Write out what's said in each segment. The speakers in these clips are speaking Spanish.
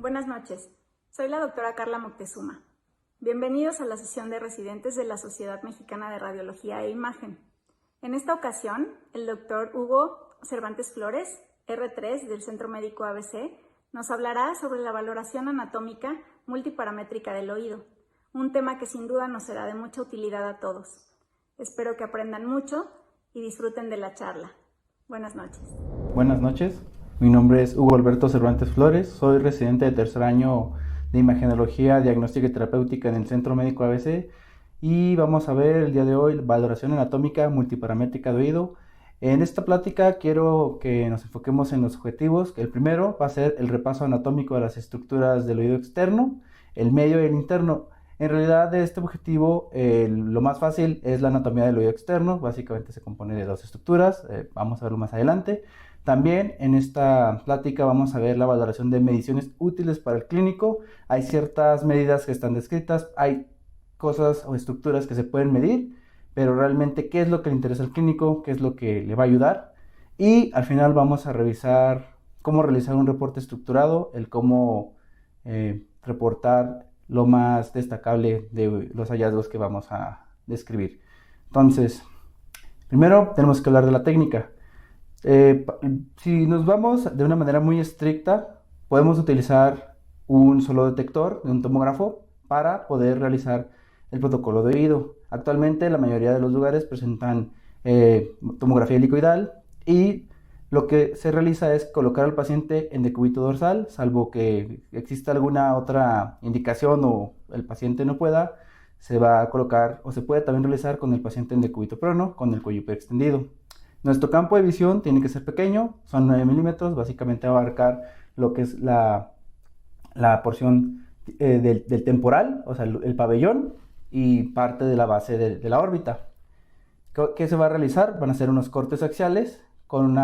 buenas noches. Soy la doctora Carla Moctezuma. Bienvenidos a la sesión de residentes de la Sociedad Mexicana de Radiología e Imagen. En esta ocasión, el doctor Hugo Cervantes Flores, R3 del Centro Médico ABC, nos hablará sobre la valoración anatómica multiparamétrica del oído, un tema que sin duda nos será de mucha utilidad a todos. Espero que aprendan mucho y disfruten de la charla. Buenas noches. Buenas noches, mi nombre es Hugo Alberto Cervantes Flores, soy residente de tercer año de Imagenología, Diagnóstica y Terapéutica en el Centro Médico ABC y vamos a ver el día de hoy valoración anatómica multiparamétrica de oído. En esta plática quiero que nos enfoquemos en los objetivos. El primero va a ser el repaso anatómico de las estructuras del oído externo, el medio y el interno. En realidad de este objetivo lo más fácil es la anatomía del oído externo, básicamente se compone de dos estructuras, vamos a verlo más adelante. También en esta plática vamos a ver la valoración de mediciones útiles para el clínico. Hay ciertas medidas que están descritas, hay cosas o estructuras que se pueden medir, pero realmente qué es lo que le interesa al clínico, qué es lo que le va a ayudar. Y al final vamos a revisar cómo realizar un reporte estructurado, el cómo reportar lo más destacable de los hallazgos que vamos a describir. Entonces, primero tenemos que hablar de la técnica. Si nos vamos de una manera muy estricta, podemos utilizar un solo detector de un tomógrafo para poder realizar el protocolo de oído. Actualmente la mayoría de los lugares presentan tomografía helicoidal y lo que se realiza es colocar al paciente en decúbito dorsal, salvo que exista alguna otra indicación o el paciente no pueda, se va a colocar o se puede también realizar con el paciente en decúbito prono, con el cuello hiperextendido. Nuestro campo de visión tiene que ser pequeño, son 9 milímetros, básicamente va a abarcar lo que es la porción del temporal, o sea, el pabellón y parte de la base de la órbita. ¿Qué se va a realizar? Van a ser unos cortes axiales con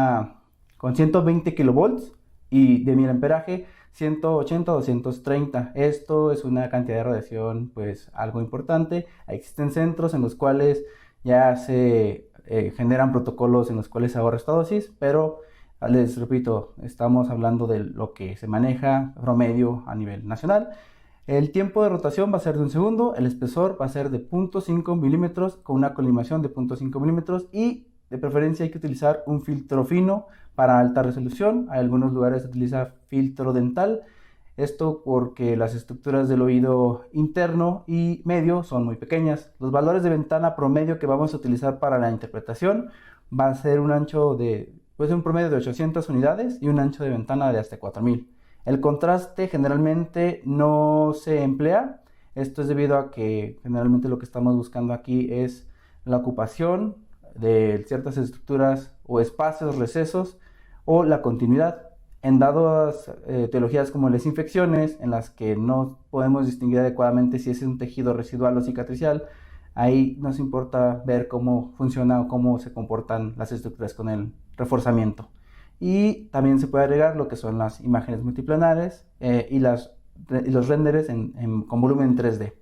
120 kilovolts y de miliamperaje 180 o 230. Esto es una cantidad de radiación pues algo importante. Existen centros en los cuales ya se generan protocolos en los cuales se ahorra esta dosis, pero les repito, estamos hablando de lo que se maneja promedio a nivel nacional. El tiempo de rotación va a ser de 1 segundo, el espesor va a ser de 0.5 milímetros con una colimación de 0.5 milímetros y de preferencia hay que utilizar un filtro fino para alta resolución. Hay algunos lugares se utiliza filtro dental, esto porque las estructuras del oído interno y medio son muy pequeñas. Los valores de ventana promedio que vamos a utilizar para la interpretación va a ser un ancho de, pues un promedio de 800 unidades y un ancho de ventana de hasta 4000. El contraste generalmente no se emplea. Esto es debido a que generalmente lo que estamos buscando aquí es la ocupación de ciertas estructuras o espacios, recesos o la continuidad. En dadas etiologías como las infecciones, en las que no podemos distinguir adecuadamente si es un tejido residual o cicatricial, ahí nos importa ver cómo funciona o cómo se comportan las estructuras con el reforzamiento. Y también se puede agregar lo que son las imágenes multiplanares y los renders con volumen en 3D.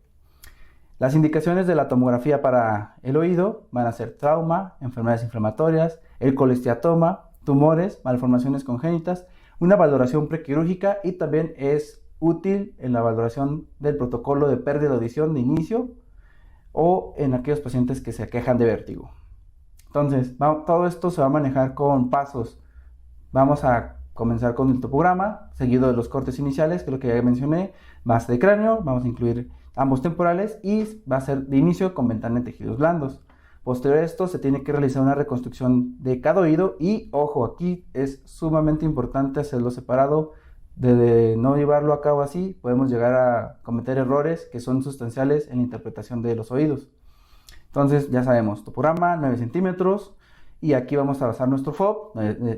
Las indicaciones de la tomografía para el oído van a ser trauma, enfermedades inflamatorias, el colesteatoma, tumores, malformaciones congénitas, una valoración prequirúrgica y también es útil en la valoración del protocolo de pérdida de audición de inicio o en aquellos pacientes que se quejan de vértigo. Entonces, todo esto se va a manejar con pasos. Vamos a comenzar con el topograma, seguido de los cortes iniciales, que es lo que ya mencioné, base de cráneo, vamos a incluir ambos temporales y va a ser de inicio con ventana en tejidos blandos. Posterior a esto se tiene que realizar una reconstrucción de cada oído y, ojo, aquí es sumamente importante hacerlo separado. De no llevarlo a cabo así, podemos llegar a cometer errores que son sustanciales en la interpretación de los oídos. Entonces, ya sabemos, topograma, 9 centímetros, y aquí vamos a basar nuestro FOB,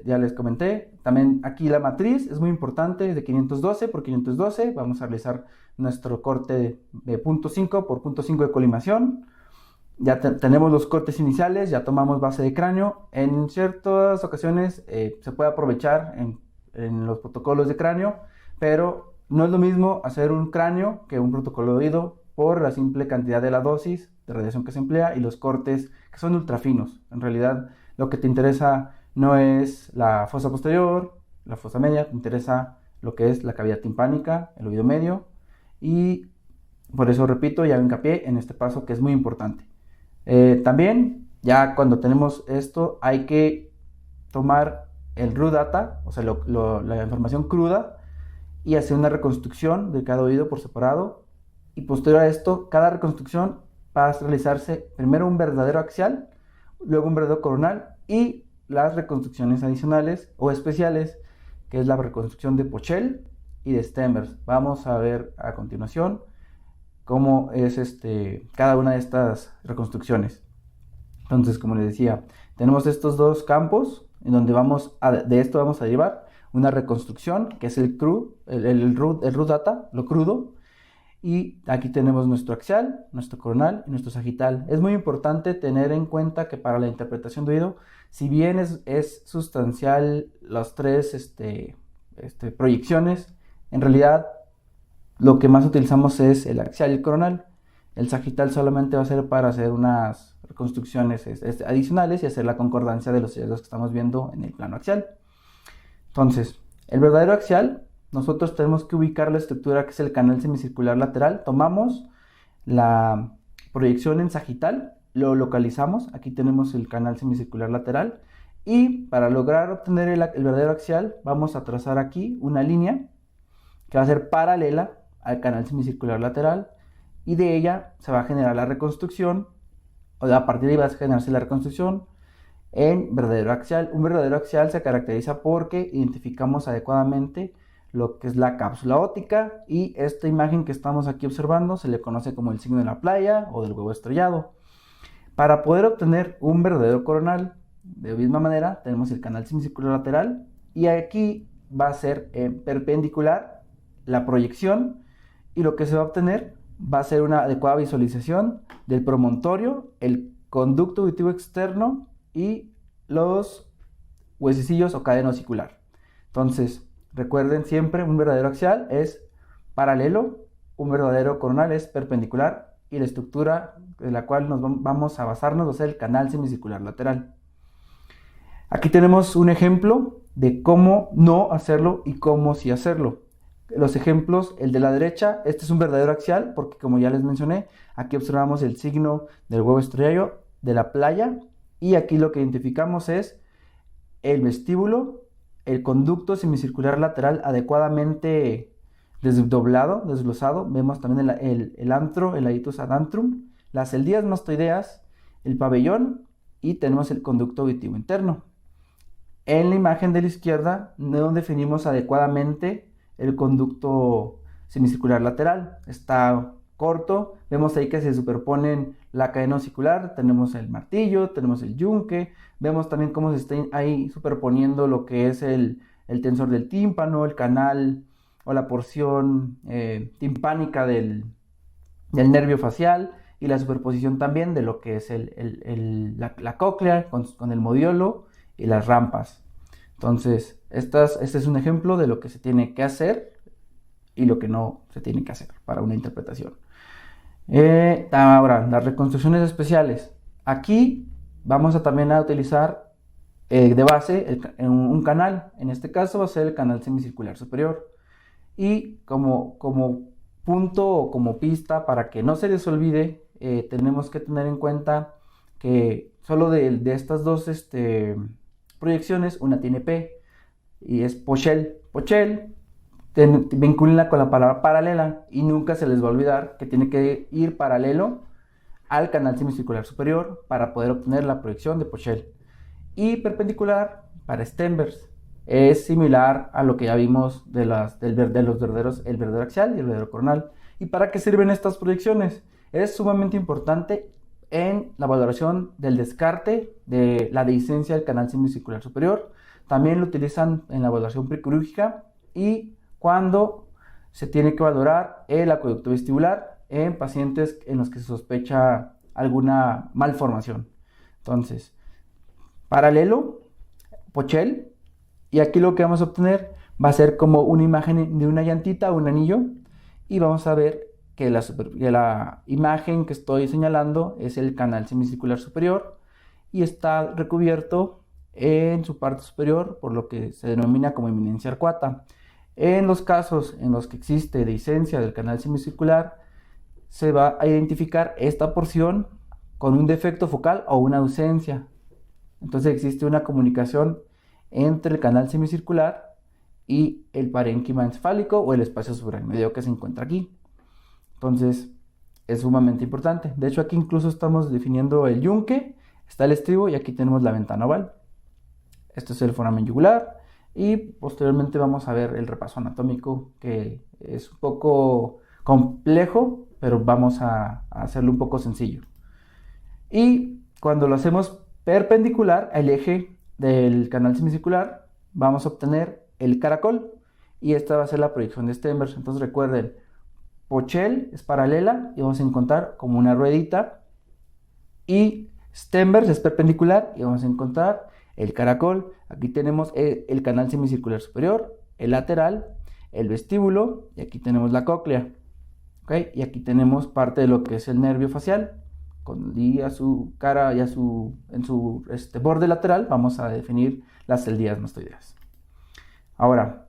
ya les comenté. También aquí la matriz es muy importante, de 512 por 512, vamos a realizar nuestro corte de 0.5 por 0.5 de colimación. Ya tenemos los cortes iniciales, ya tomamos base de cráneo. En ciertas ocasiones se puede aprovechar en los protocolos de cráneo, pero no es lo mismo hacer un cráneo que un protocolo de oído por la simple cantidad de la dosis de radiación que se emplea y los cortes que son ultrafinos. En realidad lo que te interesa no es la fosa posterior, la fosa media, te interesa lo que es la cavidad timpánica, el oído medio, y por eso repito y hago hincapié en este paso que es muy importante. También, ya cuando tenemos esto, hay que tomar el raw data, o sea, la información cruda, y hacer una reconstrucción de cada oído por separado. Y posterior a esto, cada reconstrucción va a realizarse primero un verdadero axial, luego un verdadero coronal y las reconstrucciones adicionales o especiales, que es la reconstrucción de Pochel y de Stenvers. Vamos a ver a continuación cómo es cada una de estas reconstrucciones. Entonces, como les decía, tenemos estos dos campos en donde de esto vamos a llevar una reconstrucción, que es el raw data, lo crudo, y aquí tenemos nuestro axial, nuestro coronal y nuestro sagital. Es muy importante tener en cuenta que para la interpretación de oído, si bien es sustancial las tres proyecciones, en realidad lo que más utilizamos es el axial y el coronal. El sagital solamente va a ser para hacer unas reconstrucciones adicionales y hacer la concordancia de los hallazgos que estamos viendo en el plano axial. Entonces, el verdadero axial, nosotros tenemos que ubicar la estructura que es el canal semicircular lateral. Tomamos la proyección en sagital, lo localizamos, aquí tenemos el canal semicircular lateral, y para lograr obtener el verdadero axial vamos a trazar aquí una línea que va a ser paralela al canal semicircular lateral, y de ella se va a generar la reconstrucción, o a partir de ahí va a generarse la reconstrucción en verdadero axial. Un verdadero axial se caracteriza porque identificamos adecuadamente lo que es la cápsula óptica, y esta imagen que estamos aquí observando se le conoce como el signo de la playa o del huevo estrellado. Para poder obtener un verdadero coronal, de la misma manera tenemos el canal semicircular lateral, y aquí va a ser perpendicular la proyección, y lo que se va a obtener va a ser una adecuada visualización del promontorio, el conducto auditivo externo y los huesecillos o cadena osicular. Entonces, recuerden siempre, un verdadero axial es paralelo, un verdadero coronal es perpendicular, y la estructura de la cual nos vamos a basarnos va a ser el canal semicircular lateral. Aquí tenemos un ejemplo de cómo no hacerlo y cómo sí hacerlo. Los ejemplos, el de la derecha, este es un verdadero axial porque, como ya les mencioné, aquí observamos el signo del huevo estrellado de la playa, y aquí lo que identificamos es el vestíbulo, el conducto semicircular lateral adecuadamente desdoblado, desglosado. Vemos también el antro, el hiatus ad antrum, las celdías mastoideas, el pabellón, y tenemos el conducto auditivo interno. En la imagen de la izquierda no definimos adecuadamente el conducto semicircular lateral. Está corto, vemos ahí que se superponen la cadena osicular, tenemos el martillo, tenemos el yunque, vemos también cómo se está ahí superponiendo lo que es el tensor del tímpano, el canal o la porción timpánica del nervio facial, y la superposición también de lo que es la cóclea con el modiolo y las rampas. Entonces, este es un ejemplo de lo que se tiene que hacer y lo que no se tiene que hacer para una interpretación. Ahora, las reconstrucciones especiales. Aquí vamos también a utilizar de base un canal. En este caso va a ser el canal semicircular superior. Y como punto o como pista para que no se les olvide, tenemos que tener en cuenta que solo de estas dos proyecciones, una tiene P y es Pochel. Pochel, vincúlenla con la palabra paralela, y nunca se les va a olvidar que tiene que ir paralelo al canal semicircular superior para poder obtener la proyección de Pochel. Y perpendicular para Stenvers. Es similar a lo que ya vimos de los verdaderos, el verdadero axial y el verdadero coronal. ¿Y para qué sirven estas proyecciones? Es sumamente importante en la valoración del descarte de la dehiscencia del canal semicircular superior. También lo utilizan en la evaluación prequirúrgica y cuando se tiene que valorar el acueducto vestibular en pacientes en los que se sospecha alguna malformación. Entonces, paralelo, Pochel, y aquí lo que vamos a obtener va a ser como una imagen de una llantita o un anillo, y vamos a ver que la imagen que estoy señalando es el canal semicircular superior y está recubierto en su parte superior por lo que se denomina como eminencia arcuata. En los casos en los que existe dehiscencia del canal semicircular, se va a identificar esta porción con un defecto focal o una ausencia. Entonces existe una comunicación entre el canal semicircular y el parénquima encefálico o el espacio supramedio que se encuentra aquí. Entonces es sumamente importante. De hecho, aquí incluso estamos definiendo el yunque, está el estribo y aquí tenemos la ventana oval. Este es el foramen yugular y posteriormente vamos a ver el repaso anatómico, que es un poco complejo, pero vamos a hacerlo un poco sencillo. Y cuando lo hacemos perpendicular al eje del canal semicircular, vamos a obtener el caracol y esta va a ser la proyección de Stenberg. Entonces recuerden, Pochel es paralela y vamos a encontrar como una ruedita, y Stenberg es perpendicular y vamos a encontrar el caracol. Aquí tenemos el canal semicircular superior, el lateral, el vestíbulo y aquí tenemos la cóclea. ¿Okay? Y aquí tenemos parte de lo que es el nervio facial. Y a su cara y en su borde lateral vamos a definir las celdillas mastoideas. Ahora,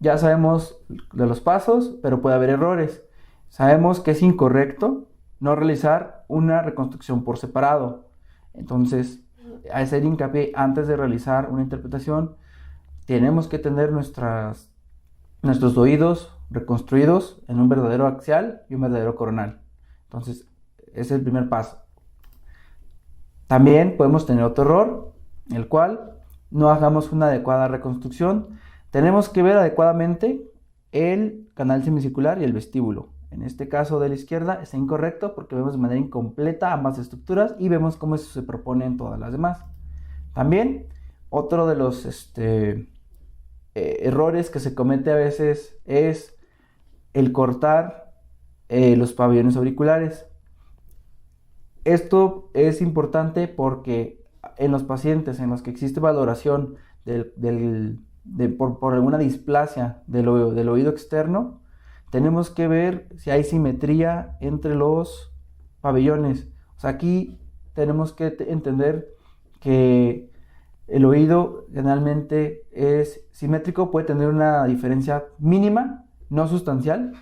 ya sabemos de los pasos, pero puede haber errores. Sabemos que es incorrecto no realizar una reconstrucción por separado. Entonces, a hacer hincapié antes de realizar una interpretación, tenemos que tener nuestros oídos reconstruidos en un verdadero axial y un verdadero coronal. Entonces, ese es el primer paso. También podemos tener otro error, el cual no hagamos una adecuada reconstrucción. Tenemos que ver adecuadamente el canal semicircular y el vestíbulo. En este caso de la izquierda está incorrecto porque vemos de manera incompleta ambas estructuras y vemos cómo eso se propone en todas las demás. También otro de los errores que se comete a veces es el cortar los pabellones auriculares. Esto es importante porque en los pacientes en los que existe valoración por alguna displasia del oído externo, tenemos que ver si hay simetría entre los pabellones. O sea, aquí tenemos que entender que el oído generalmente es simétrico, puede tener una diferencia mínima, no sustancial,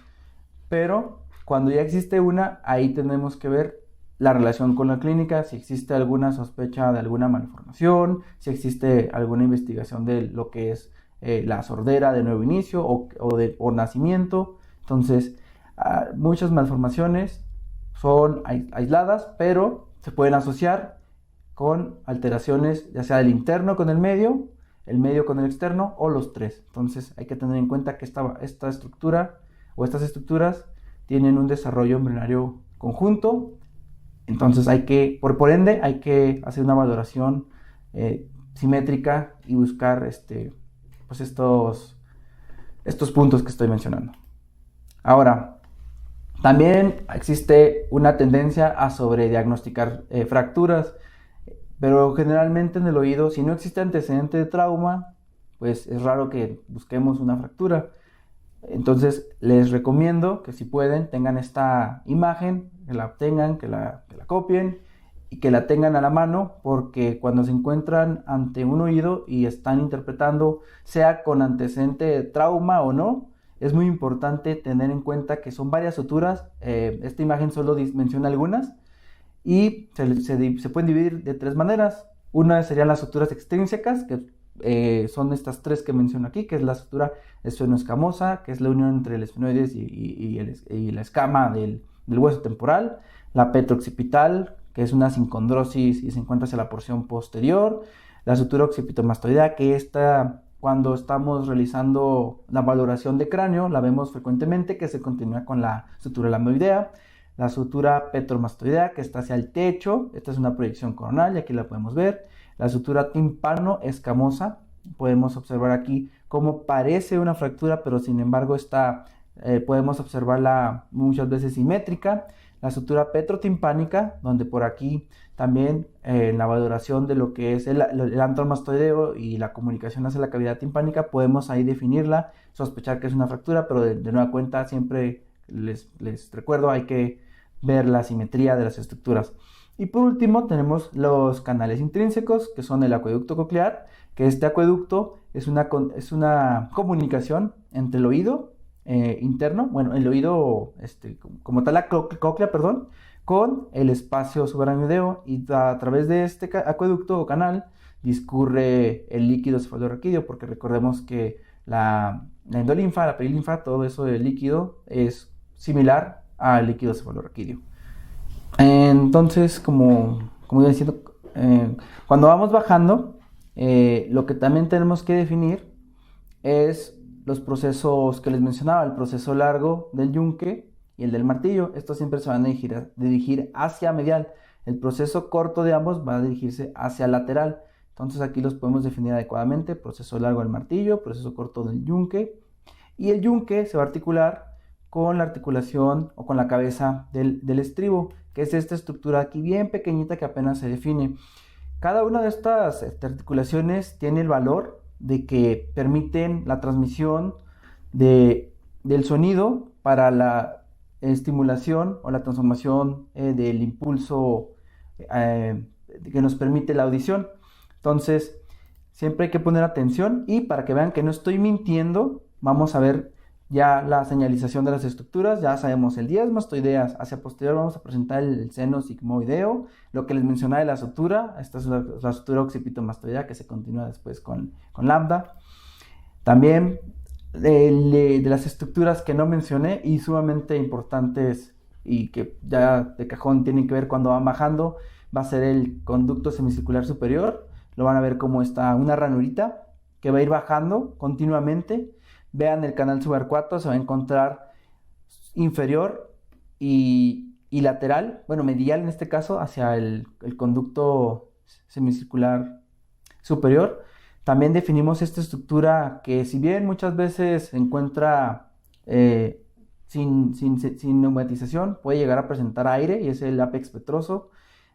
pero cuando ya existe una, ahí tenemos que ver la relación con la clínica, si existe alguna sospecha de alguna malformación, si existe alguna investigación de lo que es la sordera de nuevo inicio o nacimiento. Entonces, muchas malformaciones son aisladas, pero se pueden asociar con alteraciones ya sea del interno con el medio con el externo o los tres. Entonces hay que tener en cuenta que esta estructura o estas estructuras tienen un desarrollo embrionario conjunto. Entonces por ende hay que hacer una valoración simétrica y buscar pues estos puntos que estoy mencionando. Ahora, también existe una tendencia a sobrediagnosticar fracturas, pero generalmente en el oído, si no existe antecedente de trauma, pues es raro que busquemos una fractura. Entonces les recomiendo que si pueden tengan esta imagen, que la obtengan, que la copien y que la tengan a la mano, porque cuando se encuentran ante un oído y están interpretando, sea con antecedente de trauma o no, es muy importante tener en cuenta que son varias suturas. Esta imagen solo menciona algunas y se pueden dividir de tres maneras. Una serían las suturas extrínsecas, que son estas tres que menciono aquí, que es la sutura esfenoescamosa, que es la unión entre el esfenoides y la escama del hueso temporal, la petrooccipital, que es una sincondrosis y se encuentra hacia la porción posterior, la sutura occipitomastoidea, que cuando estamos realizando la valoración de cráneo, la vemos frecuentemente, que se continúa con la sutura lambdoidea, la sutura petromastoidea, que está hacia el techo, esta es una proyección coronal y aquí la podemos ver, la sutura timpano-escamosa, podemos observar aquí cómo parece una fractura, pero sin embargo podemos observarla muchas veces simétrica, la sutura petrotimpánica, donde por aquí también en la valoración de lo que es el antromastoideo y la comunicación hacia la cavidad timpánica, podemos ahí definirla, sospechar que es una fractura, pero de nueva cuenta siempre les recuerdo, hay que ver la simetría de las estructuras. Y por último tenemos los canales intrínsecos, que son el acueducto coclear, que este acueducto es una comunicación entre el oído interno, bueno, el oído como tal la cóclea, perdón, con el espacio subaracnoideo, y a través de este acueducto o canal discurre el líquido cefalorraquídeo, porque recordemos que la endolinfa, la perilinfa, todo eso del líquido es similar al líquido cefalorraquídeo. Entonces, como iba diciendo, cuando vamos bajando, lo que también tenemos que definir es los procesos que les mencionaba, el proceso largo del yunque y el del martillo. Estos siempre se van a dirigir hacia medial. El proceso corto de ambos va a dirigirse hacia lateral. Entonces aquí los podemos definir adecuadamente: proceso largo del martillo, proceso corto del yunque. Y el yunque se va a articular con la articulación o con la cabeza del estribo, que es esta estructura aquí bien pequeñita que apenas se define. Cada una de estas articulaciones tiene el valor de que permiten la transmisión del sonido para la estimulación o la transformación del impulso que nos permite la audición. Entonces, siempre hay que poner atención, y para que vean que no estoy mintiendo, vamos a ver ya la señalización de las estructuras. Ya sabemos el diezmostoideas. Hacia posterior vamos a presentar el seno sigmoideo. Lo que les mencionaba de la sutura, esta es la sutura occipitomastoidea, que se continúa después con lambda. También de las estructuras que no mencioné y sumamente importantes y que ya de cajón tienen que ver cuando van bajando, va a ser el conducto semicircular superior. Lo van a ver como está una ranurita que va a ir bajando continuamente. Vean el canal subarcuato, se va a encontrar inferior y lateral, bueno, medial en este caso, hacia el conducto semicircular superior. También definimos esta estructura que, si bien muchas veces se encuentra sin neumatización, puede llegar a presentar aire, y es el apex petroso.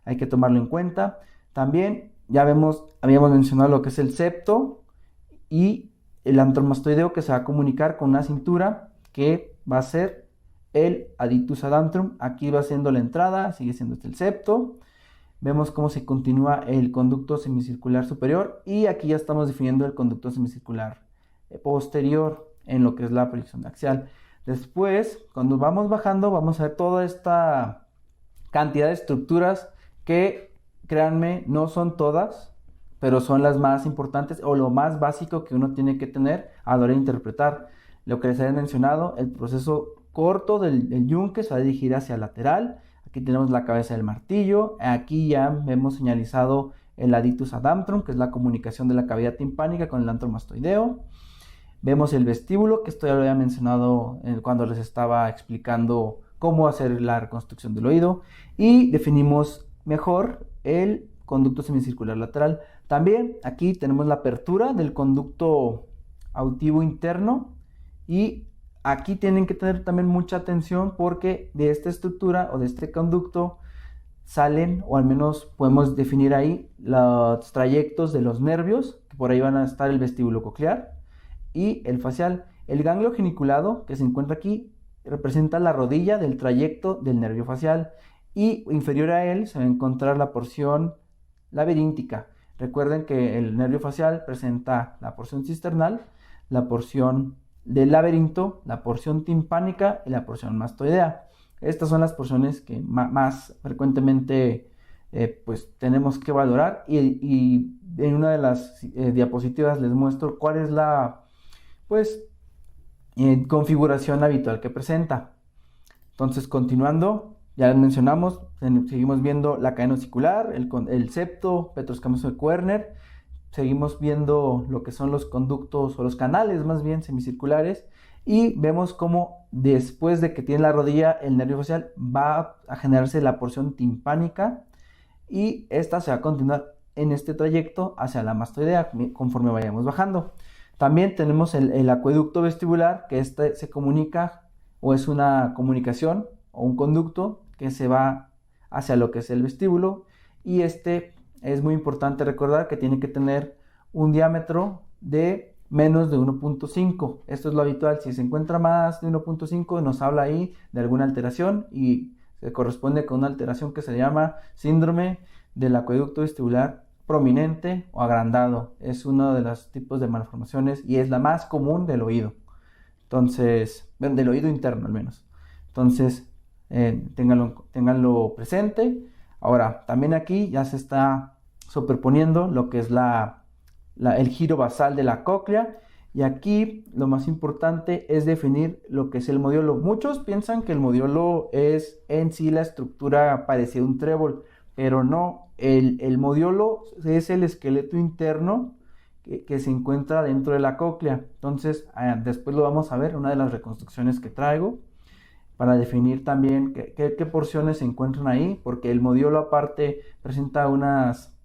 Hay que tomarlo en cuenta. También ya habíamos mencionado lo que es el septo y el antromastoideo, que se va a comunicar con una cintura que va a ser el adductus ad antrum. Aquí va siendo la entrada, sigue siendo el septo. Vemos cómo se continúa el conducto semicircular superior, y aquí ya estamos definiendo el conducto semicircular posterior en lo que es la proyección axial. Después, cuando vamos bajando, vamos a ver toda esta cantidad de estructuras que, créanme, no son todas, pero son las más importantes o lo más básico que uno tiene que tener a la hora de interpretar. Lo que les había mencionado, el proceso corto del yunque se va a dirigir hacia lateral. Aquí tenemos la cabeza del martillo. Aquí ya vemos señalizado el adductus ad antrum, que es la comunicación de la cavidad timpánica con el antromastoideo. Vemos el vestíbulo, que esto ya lo había mencionado cuando les estaba explicando cómo hacer la reconstrucción del oído. Y definimos mejor el conducto semicircular lateral. También aquí tenemos la apertura del conducto auditivo interno, y aquí tienen que tener también mucha atención, porque de esta estructura o de este conducto salen, o al menos podemos definir ahí, los trayectos de los nervios, que por ahí van a estar el vestíbulo coclear y el facial. El ganglio geniculado, que se encuentra aquí, representa la rodilla del trayecto del nervio facial, y inferior a él se va a encontrar la porción laberíntica. Recuerden que el nervio facial presenta la porción cisternal, la porción del laberinto, la porción timpánica y la porción mastoidea. Estas son las porciones que más frecuentemente pues tenemos que valorar, y en una de las diapositivas les muestro cuál es la configuración habitual que presenta. Entonces, continuando, ya mencionamos, seguimos viendo la cadena ossicular, el septo petroscamoso de Koerner. Seguimos viendo lo que son los conductos, o los canales más bien semicirculares, y vemos cómo después de que tiene la rodilla, el nervio facial va a generarse la porción timpánica, y esta se va a continuar en este trayecto hacia la mastoidea conforme vayamos bajando. También tenemos el acueducto vestibular, que se comunica, o es una comunicación o un conducto que se va hacia lo que es el vestíbulo, y es muy importante recordar que tiene que tener un diámetro de menos de 1.5. Esto es lo habitual. Si se encuentra más de 1.5, nos habla ahí de alguna alteración, y se corresponde con una alteración que se llama síndrome del acueducto vestibular prominente o agrandado. Es uno de los tipos de malformaciones y es la más común del oído. Entonces, del oído interno al menos. Entonces, ténganlo presente. Ahora, también aquí ya se está superponiendo lo que es el giro basal de la cóclea. Y aquí lo más importante es definir lo que es el modiolo. Muchos piensan que el modiolo es en sí la estructura parecida a un trébol, pero no. El modiolo es el esqueleto interno que se encuentra dentro de la cóclea. Entonces, después lo vamos a ver, una de las reconstrucciones que traigo, para definir también qué porciones se encuentran ahí, porque el modiolo aparte presenta unas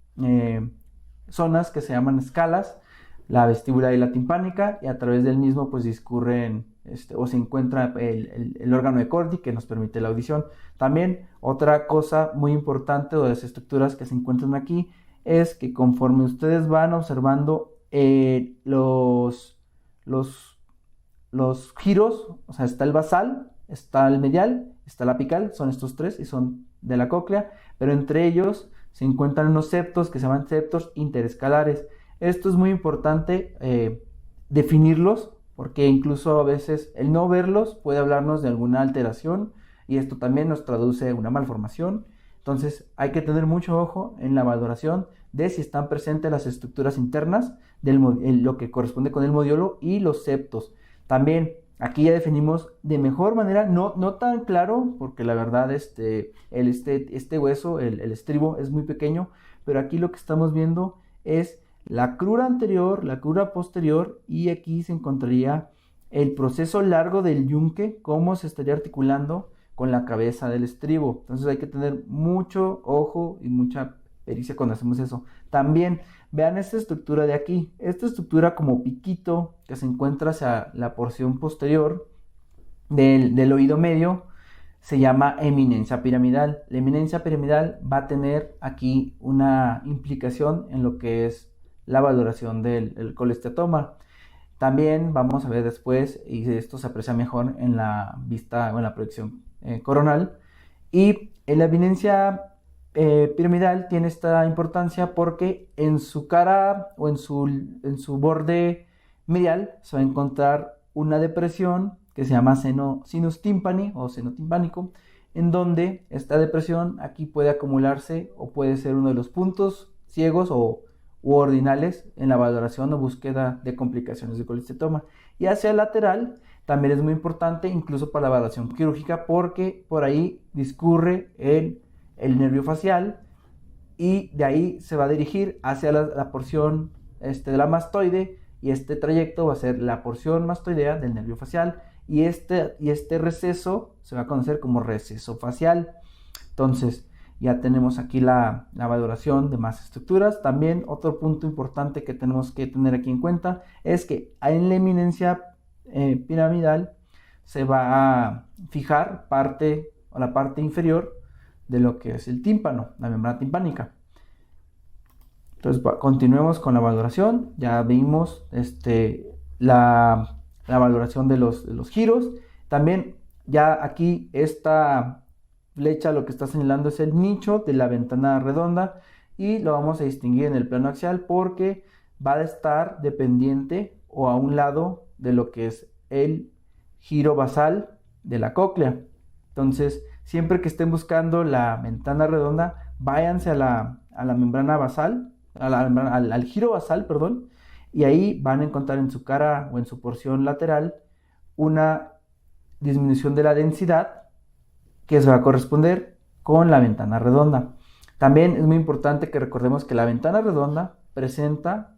zonas que se llaman escalas, la vestibular y la timpánica, y a través del mismo pues discurren o se encuentra el órgano de Corti que nos permite la audición. También otra cosa muy importante de las estructuras que se encuentran aquí es que conforme ustedes van observando los giros, o sea, está el basal, está el medial, está el apical, son estos tres y son de la cóclea, pero entre ellos se encuentran unos septos que se llaman septos interescalares. Esto es muy importante definirlos, porque incluso a veces el no verlos puede hablarnos de alguna alteración y esto también nos traduce una malformación. Entonces hay que tener mucho ojo en la valoración de si están presentes las estructuras internas lo que corresponde con el modiolo y los septos. También aquí ya definimos de mejor manera, no tan claro, porque la verdad este hueso, el estribo es muy pequeño, pero aquí lo que estamos viendo es la crura anterior, la crura posterior, y aquí se encontraría el proceso largo del yunque, cómo se estaría articulando con la cabeza del estribo. Entonces hay que tener mucho ojo y mucha pericia cuando hacemos eso. También vean esta estructura de aquí, esta estructura como piquito que se encuentra hacia la porción posterior del oído medio, se llama eminencia piramidal. La eminencia piramidal va a tener aquí una implicación en lo que es la valoración del colesteatoma. También vamos a ver después, y esto se aprecia mejor en la vista o en la proyección coronal. Y en la eminencia piramidal tiene esta importancia porque en su cara o en su borde medial se va a encontrar una depresión que se llama sinus tympani o seno timpánico, en donde esta depresión aquí puede acumularse o puede ser uno de los puntos ciegos u ordinales en la valoración o búsqueda de complicaciones de colesteatoma. Y hacia el lateral también es muy importante, incluso para la valoración quirúrgica, porque por ahí discurre el nervio facial y de ahí se va a dirigir hacia la porción de la mastoide, y este trayecto va a ser la porción mastoidea del nervio facial, y este receso se va a conocer como receso facial. Entonces ya tenemos aquí la valoración de más estructuras. También otro punto importante que tenemos que tener aquí en cuenta es que en la eminencia piramidal se va a fijar la parte inferior de lo que es el tímpano, la membrana timpánica. Entonces continuemos con la valoración. Ya vimos la valoración de los giros. También ya aquí esta flecha lo que está señalando es el nicho de la ventana redonda, y lo vamos a distinguir en el plano axial porque va a estar dependiente o a un lado de lo que es el giro basal de la cóclea. Entonces siempre que estén buscando la ventana redonda, váyanse a la membrana basal, al giro basal, perdón, y ahí van a encontrar en su cara o en su porción lateral una disminución de la densidad que se va a corresponder con la ventana redonda. También es muy importante que recordemos que la ventana redonda presenta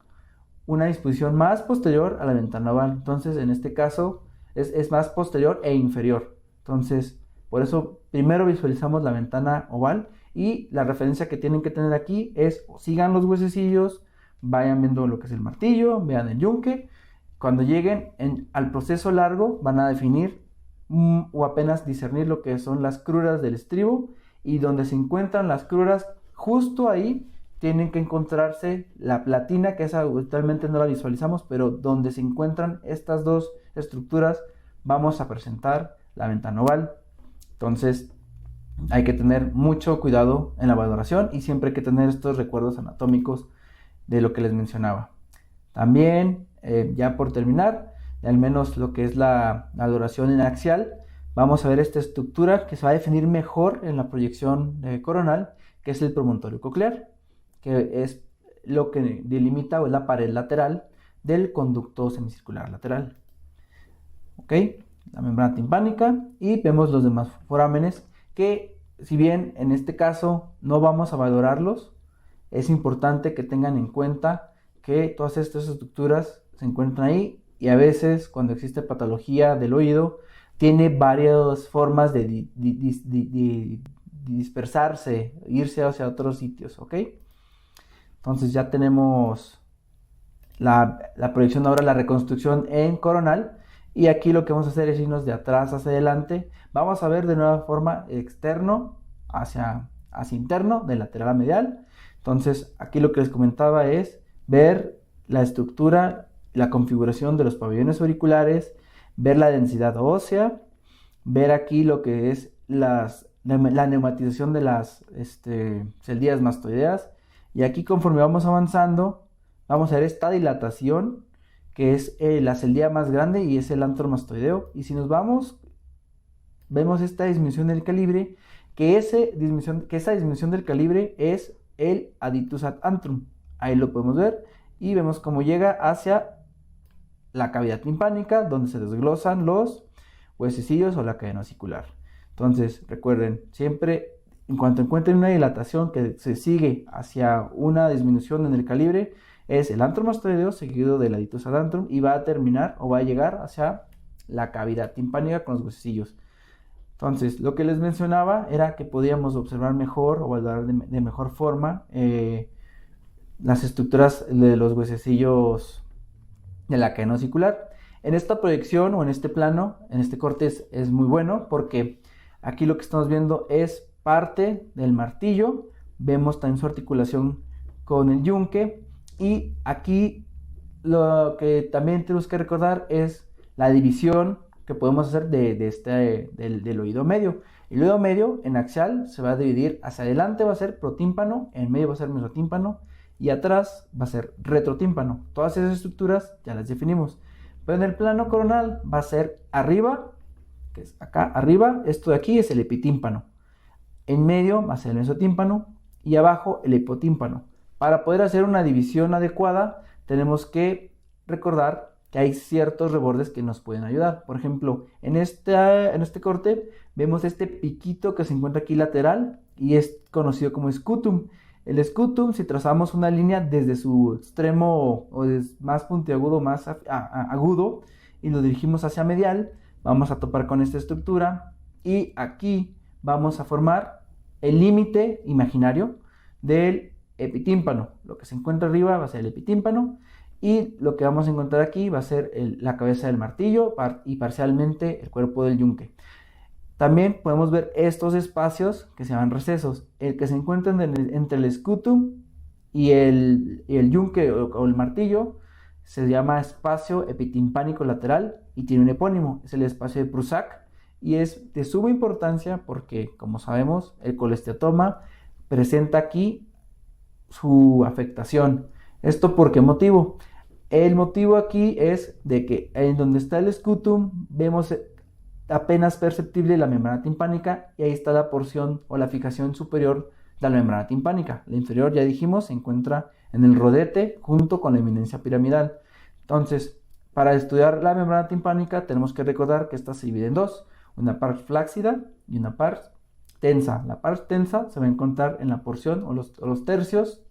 una disposición más posterior a la ventana oval. Entonces, en este caso, es más posterior e inferior. Entonces, por eso primero visualizamos la ventana oval, y la referencia que tienen que tener aquí es sigan los huesecillos, vayan viendo lo que es el martillo, vean el yunque. Cuando lleguen al proceso largo van a definir o apenas discernir lo que son las cruras del estribo, y donde se encuentran las cruras, justo ahí tienen que encontrarse la platina, que esa actualmente no la visualizamos, pero donde se encuentran estas dos estructuras vamos a presentar la ventana oval. Entonces hay que tener mucho cuidado en la valoración y siempre hay que tener estos recuerdos anatómicos de lo que les mencionaba. También, ya por terminar, al menos lo que es la valoración en axial, vamos a ver esta estructura que se va a definir mejor en la proyección coronal, que es el promontorio coclear, que es lo que delimita o es la pared lateral del conducto semicircular lateral. ¿Ok? La membrana timpánica, y vemos los demás forámenes que, si bien en este caso no vamos a valorarlos, es importante que tengan en cuenta que todas estas estructuras se encuentran ahí, y a veces cuando existe patología del oído tiene varias formas de dispersarse, irse hacia otros sitios, ¿ok? Entonces ya tenemos la proyección, ahora la reconstrucción en coronal, y aquí lo que vamos a hacer es irnos de atrás hacia adelante. Vamos a ver de nueva forma externo hacia interno, de lateral a medial. Entonces aquí lo que les comentaba es ver la estructura, la configuración de los pabellones auriculares, ver la densidad ósea, ver aquí lo que es la neumatización de las celdillas mastoideas, y aquí conforme vamos avanzando vamos a ver esta dilatación que es la celdilla más grande y es el antro mastoideo, y si nos vamos vemos esta disminución del calibre, que esa disminución del calibre es el adductus ad antrum. Ahí lo podemos ver y vemos cómo llega hacia la cavidad timpánica, donde se desglosan los huesecillos o la cadena osicular. Entonces recuerden, siempre en cuanto encuentren una dilatación que se sigue hacia una disminución en el calibre, es el antro mastoideo seguido del adductus ad antrum, y va a terminar o va a llegar hacia la cavidad timpánica con los huesecillos. Entonces, lo que les mencionaba era que podíamos observar mejor o valorar de mejor forma las estructuras de los huesecillos de la cadena osicular. En esta proyección o en este plano, en este corte es muy bueno, porque aquí lo que estamos viendo es parte del martillo. Vemos también su articulación con el yunque, y aquí lo que también tenemos que recordar es la división que podemos hacer del oído medio. El oído medio en axial se va a dividir: hacia adelante va a ser protímpano, en medio va a ser mesotímpano y atrás va a ser retrotímpano. Todas esas estructuras ya las definimos. Pero en el plano coronal va a ser arriba, que es acá arriba, esto de aquí es el epitímpano. En medio va a ser el mesotímpano y abajo el hipotímpano. Para poder hacer una división adecuada tenemos que recordar que hay ciertos rebordes que nos pueden ayudar. Por ejemplo, en este corte vemos este piquito que se encuentra aquí lateral y es conocido como scutum. El scutum, si trazamos una línea desde su extremo o más puntiagudo, más agudo, y lo dirigimos hacia medial, vamos a topar con esta estructura, y aquí vamos a formar el límite imaginario del epitímpano. Lo que se encuentra arriba va a ser el epitímpano, y lo que vamos a encontrar aquí va a ser la cabeza del martillo y parcialmente el cuerpo del yunque. También podemos ver estos espacios que se llaman recesos. El que se encuentra entre el scutum y el yunque o el martillo se llama espacio epitimpánico lateral y tiene un epónimo, es el espacio de Prusak, y es de suma importancia porque, como sabemos, el colesteatoma presenta aquí su afectación. ¿Esto por qué motivo? El motivo aquí es de que en donde está el scutum vemos apenas perceptible la membrana timpánica, y ahí está la porción o la fijación superior de la membrana timpánica. La inferior, ya dijimos, se encuentra en el rodete junto con la eminencia piramidal. Entonces, para estudiar la membrana timpánica tenemos que recordar que esta se divide en dos: una parte flácida y una parte tensa. La parte tensa se va a encontrar en la porción o los tercios.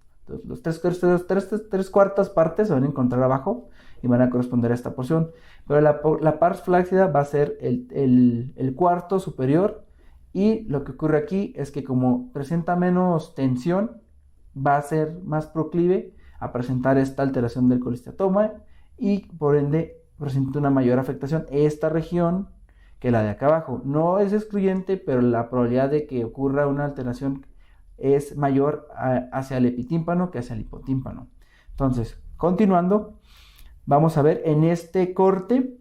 Los tres cuartas partes se van a encontrar abajo y van a corresponder a esta porción. Pero la parte flácida va a ser el cuarto superior, y lo que ocurre aquí es que como presenta menos tensión, va a ser más proclive a presentar esta alteración del colesteatoma, y por ende presenta una mayor afectación esta región que la de acá abajo. No es excluyente, pero la probabilidad de que ocurra una alteración es mayor hacia el epitímpano que hacia el hipotímpano. Entonces, continuando, vamos a ver en este corte,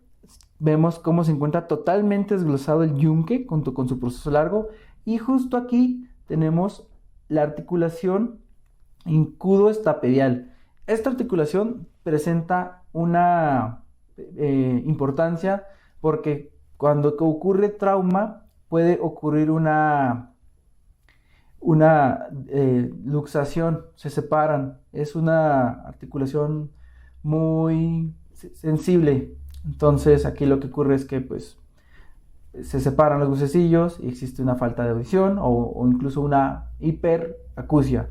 vemos cómo se encuentra totalmente desglosado el yunque junto con su proceso largo, Y justo aquí tenemos la articulación incudo-estapedial. Esta articulación presenta una importancia porque cuando ocurre trauma puede ocurrir una luxación, se separan. Es una articulación muy sensible. Entonces aquí lo que ocurre es que pues se separan los huesecillos y existe una falta de audición o incluso una hiperacusia.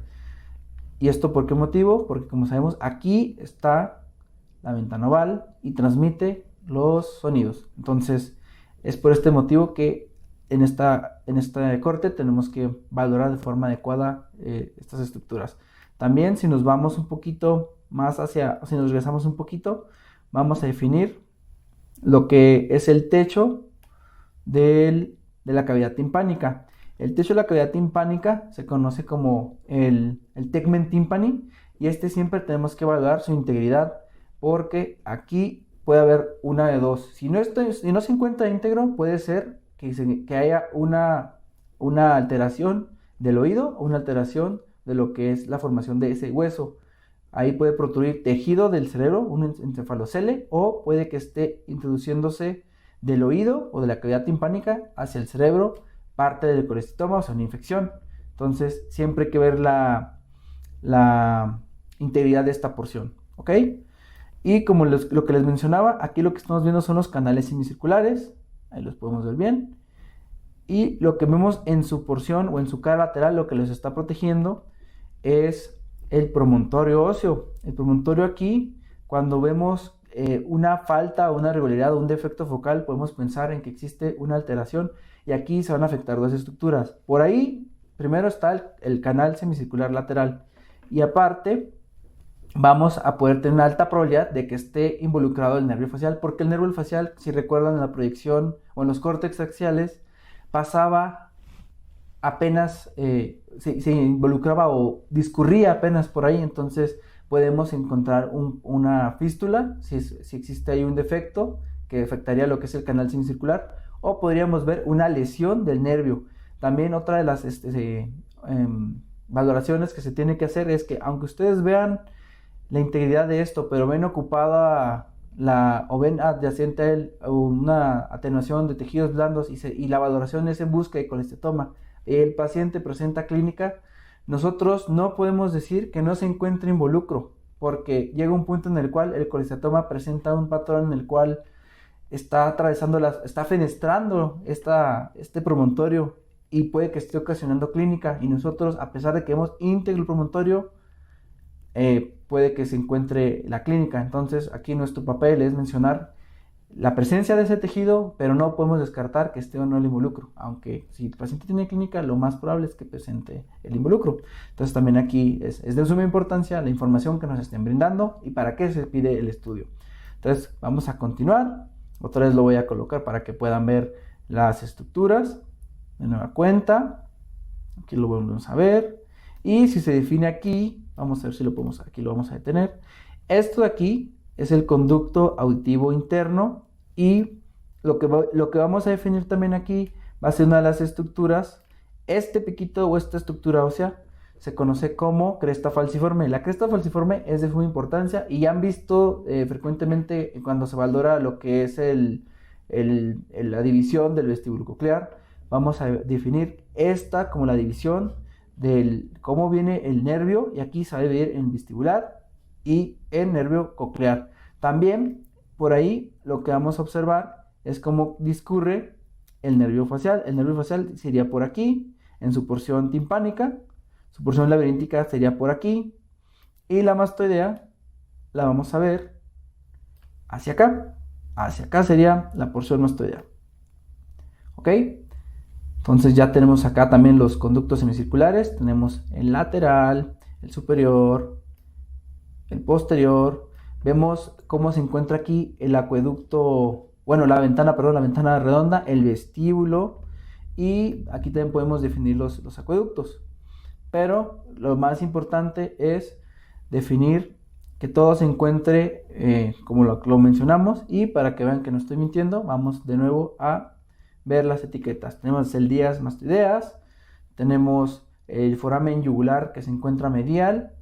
¿Y esto por qué motivo? Porque como sabemos aquí está la ventana oval y transmite los sonidos. Entonces es por este motivo que en este corte tenemos que valorar de forma adecuada estas estructuras. También si nos vamos un poquito más si nos regresamos un poquito, vamos a definir lo que es el techo de la cavidad timpánica. El techo de la cavidad timpánica se conoce como el tegmen tympani y siempre tenemos que valorar su integridad porque aquí puede haber una de dos. Si no se encuentra íntegro, puede ser que haya una alteración del oído o una alteración de lo que es la formación de ese hueso. Ahí puede protruir tejido del cerebro, un encefalocele, o puede que esté introduciéndose del oído o de la cavidad timpánica hacia el cerebro parte del colecistoma, o sea, una infección. Entonces, siempre hay que ver la integridad de esta porción, ¿ok? Y como lo que les mencionaba, aquí lo que estamos viendo son los canales semicirculares, ahí los podemos ver bien. Y lo que vemos en su porción o en su cara lateral, lo que los está protegiendo es el promontorio óseo. El promontorio aquí, cuando vemos una falta o una irregularidad o un defecto focal, podemos pensar en que existe una alteración y aquí se van a afectar dos estructuras. Por ahí, primero está el canal semicircular lateral y aparte vamos a poder tener una alta probabilidad de que esté involucrado el nervio facial, porque el nervio facial, si recuerdan en la proyección o en los córtex axiales, pasaba apenas, se involucraba o discurría apenas por ahí. Entonces podemos encontrar una fístula, si existe ahí un defecto que afectaría lo que es el canal semicircular, o podríamos ver una lesión del nervio. También otra de las valoraciones que se tiene que hacer es que aunque ustedes vean la integridad de esto, pero ven ocupada o ven adyacente a él una atenuación de tejidos blandos y la valoración es en busca de colecistoma, el paciente presenta clínica, nosotros no podemos decir que no se encuentre involucro, porque llega un punto en el cual el colecistoma presenta un patrón en el cual está está fenestrando este promontorio y puede que esté ocasionando clínica, y nosotros, a pesar de que vemos íntegro el promontorio, puede que se encuentre la clínica. Entonces aquí nuestro papel es mencionar la presencia de ese tejido, pero no podemos descartar que esté o no el involucro, aunque si el paciente tiene clínica, lo más probable es que presente el involucro. Entonces también aquí es de suma importancia la información que nos estén brindando y para qué se pide el estudio. Entonces vamos a continuar, otra vez lo voy a colocar para que puedan ver las estructuras de nueva cuenta. Aquí lo vamos a ver, y si se define aquí, vamos a ver si aquí lo vamos a detener. Esto de aquí es el conducto auditivo interno, y lo que vamos a definir también aquí va a ser una de las estructuras. Este piquito o esta estructura ósea se conoce como cresta falciforme. La cresta falciforme es de suma importancia y ya han visto frecuentemente cuando se valora lo que es la división del vestíbulo coclear. Vamos a definir esta como la división del cómo viene el nervio, y aquí se va a dividir en vestibular y en nervio coclear. También por ahí lo que vamos a observar es cómo discurre el nervio facial. El nervio facial sería por aquí, en su porción timpánica, su porción laberíntica sería por aquí, y la mastoidea la vamos a ver hacia acá. Hacia acá sería la porción mastoidea. ¿Ok? Entonces ya tenemos acá también los conductos semicirculares. Tenemos el lateral, el superior, el posterior. Vemos cómo se encuentra aquí el acueducto, la ventana redonda, el vestíbulo, y aquí también podemos definir los acueductos. Pero lo más importante es definir que todo se encuentre como lo mencionamos, y para que vean que no estoy mintiendo, vamos de nuevo a ver las etiquetas. Tenemos celdas mastoideas, tenemos el foramen yugular que se encuentra medial.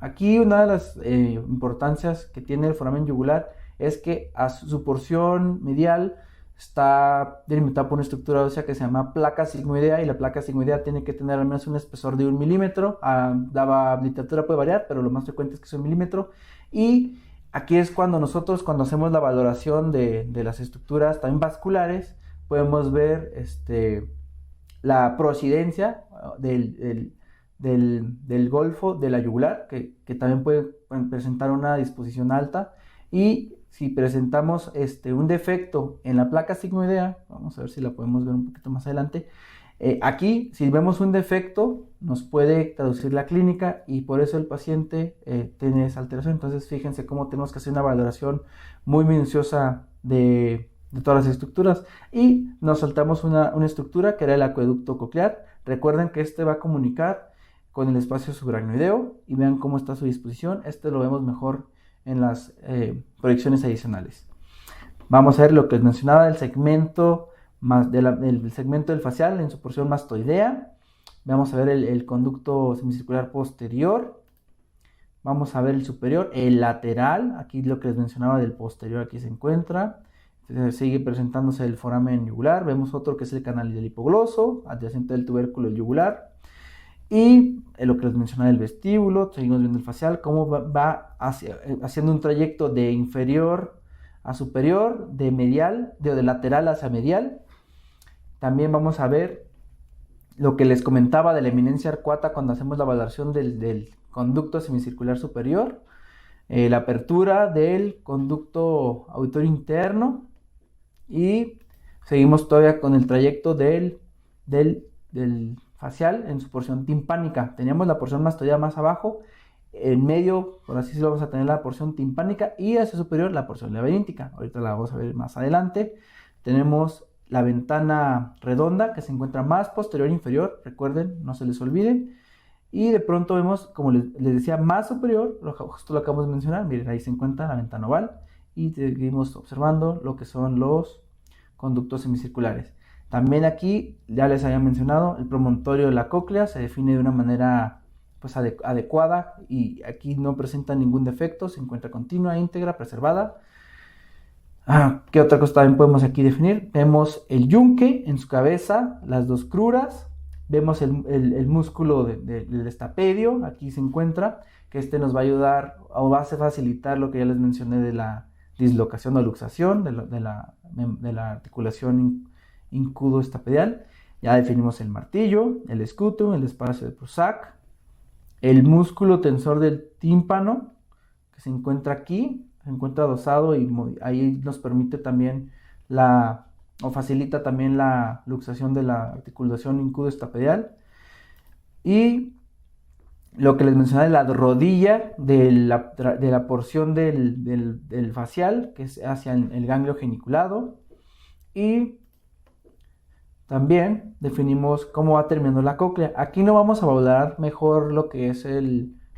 Aquí una de las importancias que tiene el foramen yugular es que a su porción medial está delimitada por una estructura ósea que se llama placa sigmoidea, y la placa sigmoidea tiene que tener al menos un espesor de 1 milímetro. La literatura puede variar, pero lo más frecuente es que sea 1 milímetro. Y aquí es cuando cuando hacemos la valoración de las estructuras también vasculares, podemos ver la procedencia del golfo de la yugular, que también puede presentar una disposición alta. Y si presentamos un defecto en la placa sigmoidea, vamos a ver si la podemos ver un poquito más adelante. Aquí, si vemos un defecto, nos puede traducir la clínica, y por eso el paciente tiene esa alteración. Entonces, fíjense cómo tenemos que hacer una valoración muy minuciosa de todas las estructuras. Y nos saltamos una estructura que era el acueducto coclear. Recuerden que va a comunicar con el espacio subaracnoideo, y vean cómo está su disposición. Lo vemos mejor en las proyecciones adicionales. Vamos a ver lo que les mencionaba del segmento del segmento del facial en su porción mastoidea. Vamos a ver el conducto semicircular posterior. Vamos a ver el superior, el lateral. Aquí lo que les mencionaba del posterior, aquí se encuentra. Sigue presentándose el foramen yugular. Vemos otro que es el canal del hipogloso, adyacente del tubérculo yugular. Y lo que les mencionaba del vestíbulo. Seguimos viendo el facial, cómo va haciendo un trayecto de inferior a superior, de lateral hacia medial. También vamos a ver lo que les comentaba de la eminencia arcuata cuando hacemos la valoración del conducto semicircular superior. La apertura del conducto auditorio interno. Y seguimos todavía con el trayecto del facial en su porción timpánica. Teníamos la porción mastoidea más abajo, en medio, por así decirlo, vamos a tener la porción timpánica, y hacia superior la porción labiríntica. Ahorita la vamos a ver más adelante. Tenemos la ventana redonda que se encuentra más posterior e inferior, recuerden, no se les olvide. Y de pronto vemos, como les decía, más superior, justo lo acabamos de mencionar. Miren, ahí se encuentra la ventana oval, y seguimos observando lo que son los conductos semicirculares. También aquí, ya les había mencionado, el promontorio de la cóclea se define de una manera adecuada, y aquí no presenta ningún defecto, se encuentra continua, íntegra, preservada. ¿Qué otra cosa también podemos aquí definir? Vemos el yunque en su cabeza, las dos cruras. Vemos el músculo del estapedio, aquí se encuentra, que nos va a ayudar o va a facilitar lo que ya les mencioné de la dislocación o luxación de la articulación incudo-estapedial. Ya definimos el martillo, el escutum, el espacio de Prusak, el músculo tensor del tímpano, que se encuentra aquí, se encuentra adosado, y ahí nos permite también facilita también la luxación de la articulación incudo-estapedial. Y lo que les mencioné de la rodilla de la porción del facial, que es hacia el ganglio geniculado. Y también definimos cómo va terminando la cóclea. Aquí no vamos a valorar mejor lo que es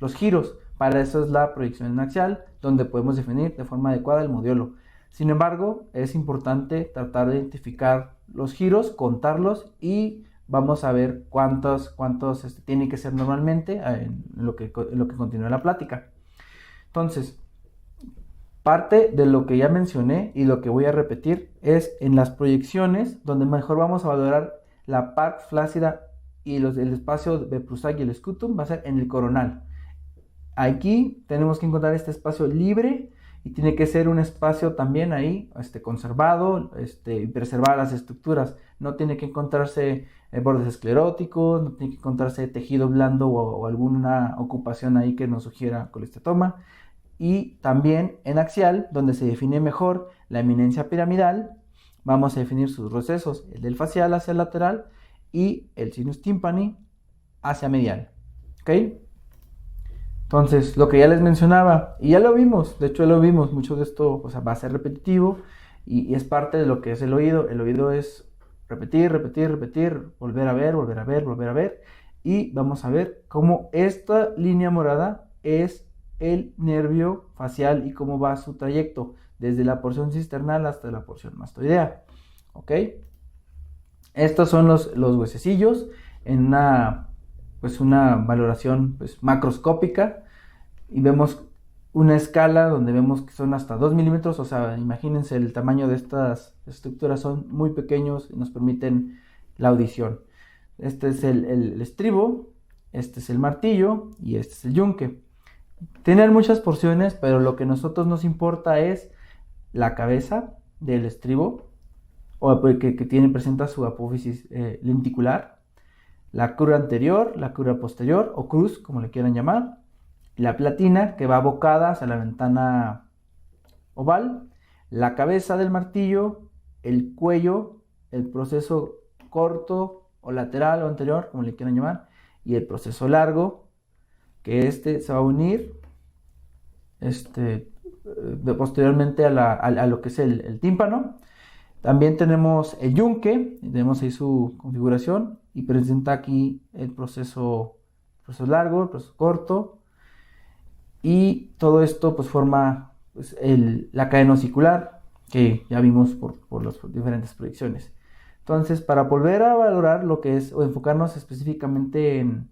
los giros. Para eso es la proyección axial, donde podemos definir de forma adecuada el modiolo. Sin embargo, es importante tratar de identificar los giros, contarlos, y vamos a ver cuántos tienen que ser normalmente en lo que continúa la plática. Entonces, parte de lo que ya mencioné y lo que voy a repetir es en las proyecciones, donde mejor vamos a valorar la parte flácida y el espacio de Prusak y el scutum va a ser en el coronal. Aquí tenemos que encontrar este espacio libre, y tiene que ser un espacio también ahí conservado, y preservar las estructuras. No tiene que encontrarse bordes escleróticos, no tiene que encontrarse tejido blando o alguna ocupación ahí que nos sugiera colestatoma. Y también en axial, donde se define mejor la eminencia piramidal, vamos a definir sus recesos, el del facial hacia el lateral y el sinus tympani hacia medial. ¿Ok? Entonces, lo que ya les mencionaba, y ya lo vimos, de hecho ya lo vimos, mucho de esto va a ser repetitivo, y es parte de lo que es el oído. El oído es repetir, volver a ver, y vamos a ver cómo esta línea morada es el nervio facial y cómo va su trayecto, desde la porción cisternal hasta la porción mastoidea. ¿Ok? Estos son los huesecillos. en una valoración pues, macroscópica, y vemos una escala donde vemos que son hasta 2 milímetros, o sea, imagínense el tamaño de estas estructuras, son muy pequeños y nos permiten la audición. Este es el estribo, este es el martillo y este es el yunque. Tienen muchas porciones, pero lo que a nosotros nos importa es la cabeza del estribo, que presenta su apófisis lenticular, la crura anterior, la crura posterior o cruz, como le quieran llamar, la platina que va abocada hacia la ventana oval, la cabeza del martillo, el cuello, el proceso corto o lateral o anterior, como le quieran llamar, y el proceso largo, que se va a unir posteriormente a lo que es el tímpano. También tenemos el yunque, tenemos ahí su configuración y presenta aquí el proceso largo, el proceso corto, y todo esto pues forma pues, la cadena osicular que ya vimos por las diferentes proyecciones. Entonces, para volver a valorar lo que es o enfocarnos específicamente en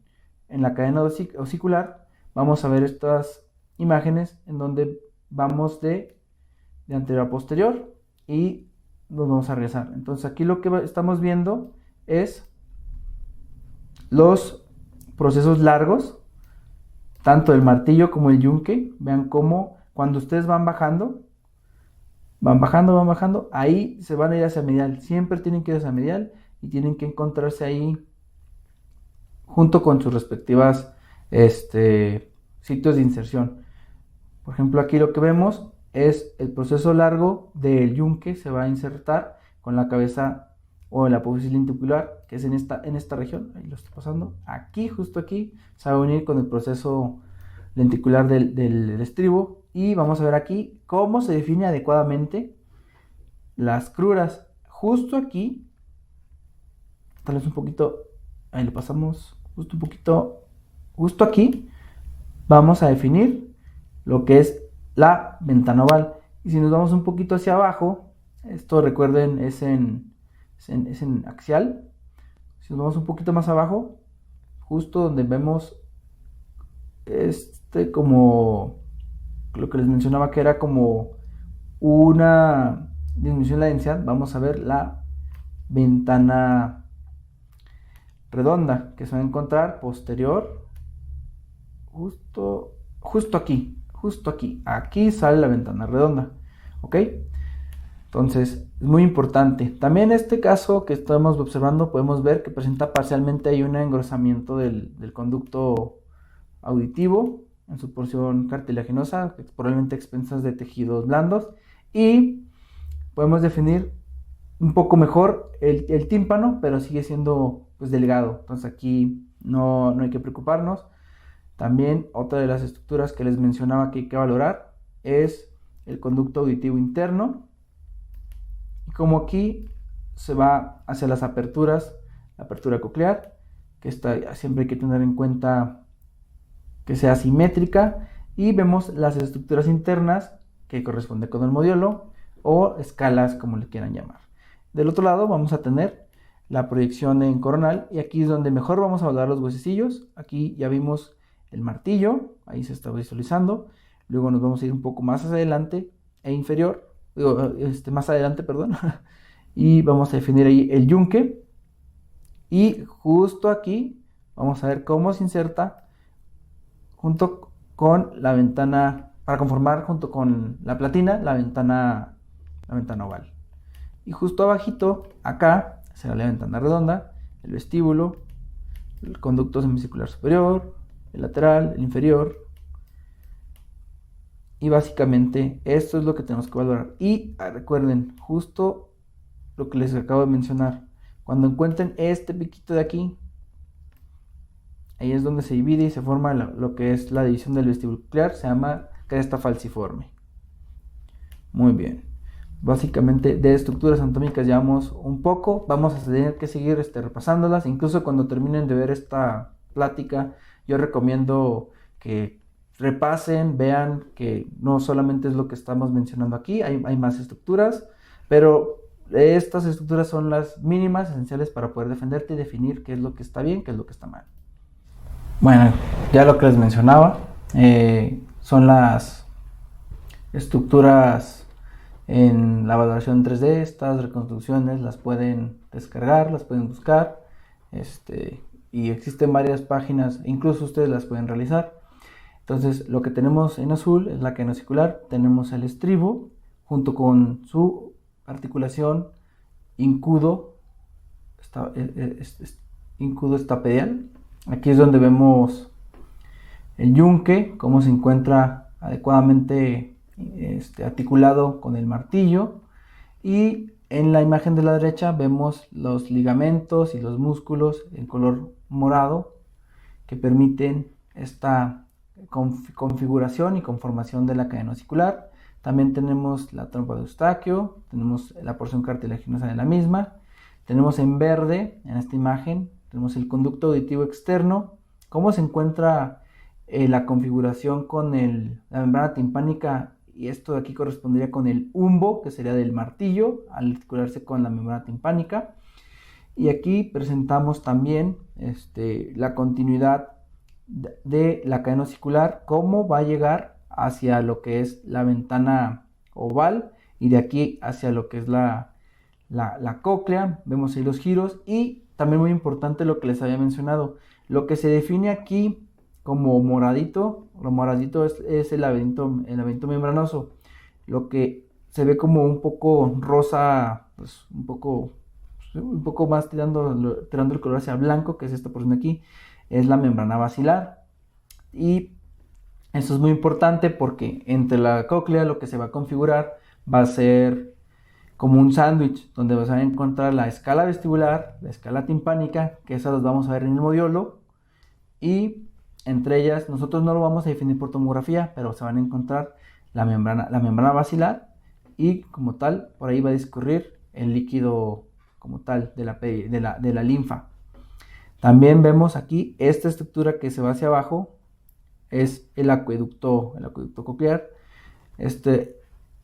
la cadena osicular, vamos a ver estas imágenes en donde vamos de anterior a posterior y nos vamos a regresar. Entonces aquí lo que estamos viendo es los procesos largos, tanto el martillo como el yunque. Vean cómo cuando ustedes van bajando, ahí se van a ir hacia medial. Siempre tienen que ir hacia medial y tienen que encontrarse ahí junto con sus respectivas sitios de inserción. Por ejemplo, aquí lo que vemos es el proceso largo del yunque, se va a insertar con la cabeza o la apófisis lenticular, que es en esta región. Ahí lo estoy pasando. Aquí, justo aquí, se va a unir con el proceso lenticular del estribo. Y vamos a ver aquí cómo se define adecuadamente las cruras. Justo aquí, tal vez un poquito, ahí lo pasamos, justo un poquito, justo aquí, vamos a definir lo que es la ventana oval. Y si nos vamos un poquito hacia abajo, esto recuerden es en axial. Si nos vamos un poquito más abajo, justo donde vemos como lo que les mencionaba que era como una disminución de la densidad, vamos a ver la ventana redonda que se va a encontrar posterior, justo aquí. Aquí sale la ventana redonda, ¿ok? Entonces, es muy importante. También en este caso que estamos observando, podemos ver que presenta parcialmente ahí un engrosamiento del conducto auditivo en su porción cartilaginosa, probablemente a expensas de tejidos blandos. Y podemos definir un poco mejor el tímpano, pero sigue siendo pues delgado. Entonces aquí no hay que preocuparnos. También otra de las estructuras que les mencionaba que hay que valorar es el conducto auditivo interno. Y como aquí se va hacia las aperturas, la apertura coclear, que siempre hay que tener en cuenta que sea simétrica, y vemos las estructuras internas que corresponde con el modiolo o escalas, como le quieran llamar. Del otro lado vamos a tener la proyección en coronal, y aquí es donde mejor vamos a valorar los huesecillos. Aquí ya vimos el martillo, ahí se está visualizando. Luego nos vamos a ir un poco más hacia adelante más adelante, perdón, y vamos a definir ahí el yunque. Y justo aquí vamos a ver cómo se inserta junto con la ventana, para conformar junto con la platina, la ventana oval. Y justo abajito, acá, será la ventana redonda, el vestíbulo, el conducto semicircular superior, el lateral, el inferior. Y básicamente esto es lo que tenemos que valorar. Y recuerden, justo lo que les acabo de mencionar, cuando encuentren este piquito de aquí, ahí es donde se divide y se forma lo que es la división del vestíbulo coclear, se llama cresta falciforme. Muy bien. Básicamente de estructuras anatómicas llevamos un poco, vamos a tener que seguir repasándolas. Incluso cuando terminen de ver esta plática, yo recomiendo que repasen, vean que no solamente es lo que estamos mencionando aquí, hay más estructuras, pero estas estructuras son las mínimas esenciales para poder defenderte y definir qué es lo que está bien, qué es lo que está mal. Bueno, ya lo que les mencionaba, son las estructuras en la valoración 3D. Estas reconstrucciones las pueden descargar, las pueden buscar, y existen varias páginas, incluso ustedes las pueden realizar. Entonces, lo que tenemos en azul es la cadena osicular, tenemos el estribo junto con su articulación incudo estapedial. Aquí es donde vemos el yunque, cómo se encuentra adecuadamente articulado con el martillo, y en la imagen de la derecha vemos los ligamentos y los músculos en color morado que permiten esta configuración y conformación de la cadena osicular. También tenemos la trompa de Eustaquio, tenemos la porción cartilaginosa de la misma, tenemos en verde en esta imagen, tenemos el conducto auditivo externo, cómo se encuentra la configuración con la membrana timpánica, y esto de aquí correspondería con el umbo, que sería del martillo, al articularse con la membrana timpánica. Y aquí presentamos también la continuidad de la cadena osicular, cómo va a llegar hacia lo que es la ventana oval, y de aquí hacia lo que es la cóclea. Vemos ahí los giros, y también muy importante lo que les había mencionado, lo que se define aquí como moradito. Lo moradito es el laberinto membranoso. Lo que se ve como un poco rosa, pues un poco más tirando el color hacia blanco, que es esta porción de aquí, es la membrana basilar. Y eso es muy importante porque entre la cóclea lo que se va a configurar va a ser como un sándwich, donde vas a encontrar la escala vestibular, la escala timpánica, que esas las vamos a ver en el modiolo, y entre ellas nosotros no lo vamos a definir por tomografía, pero se van a encontrar la membrana basilar, y como tal por ahí va a discurrir el líquido como tal de la linfa. También vemos aquí esta estructura que se va hacia abajo, es el acueducto coclear.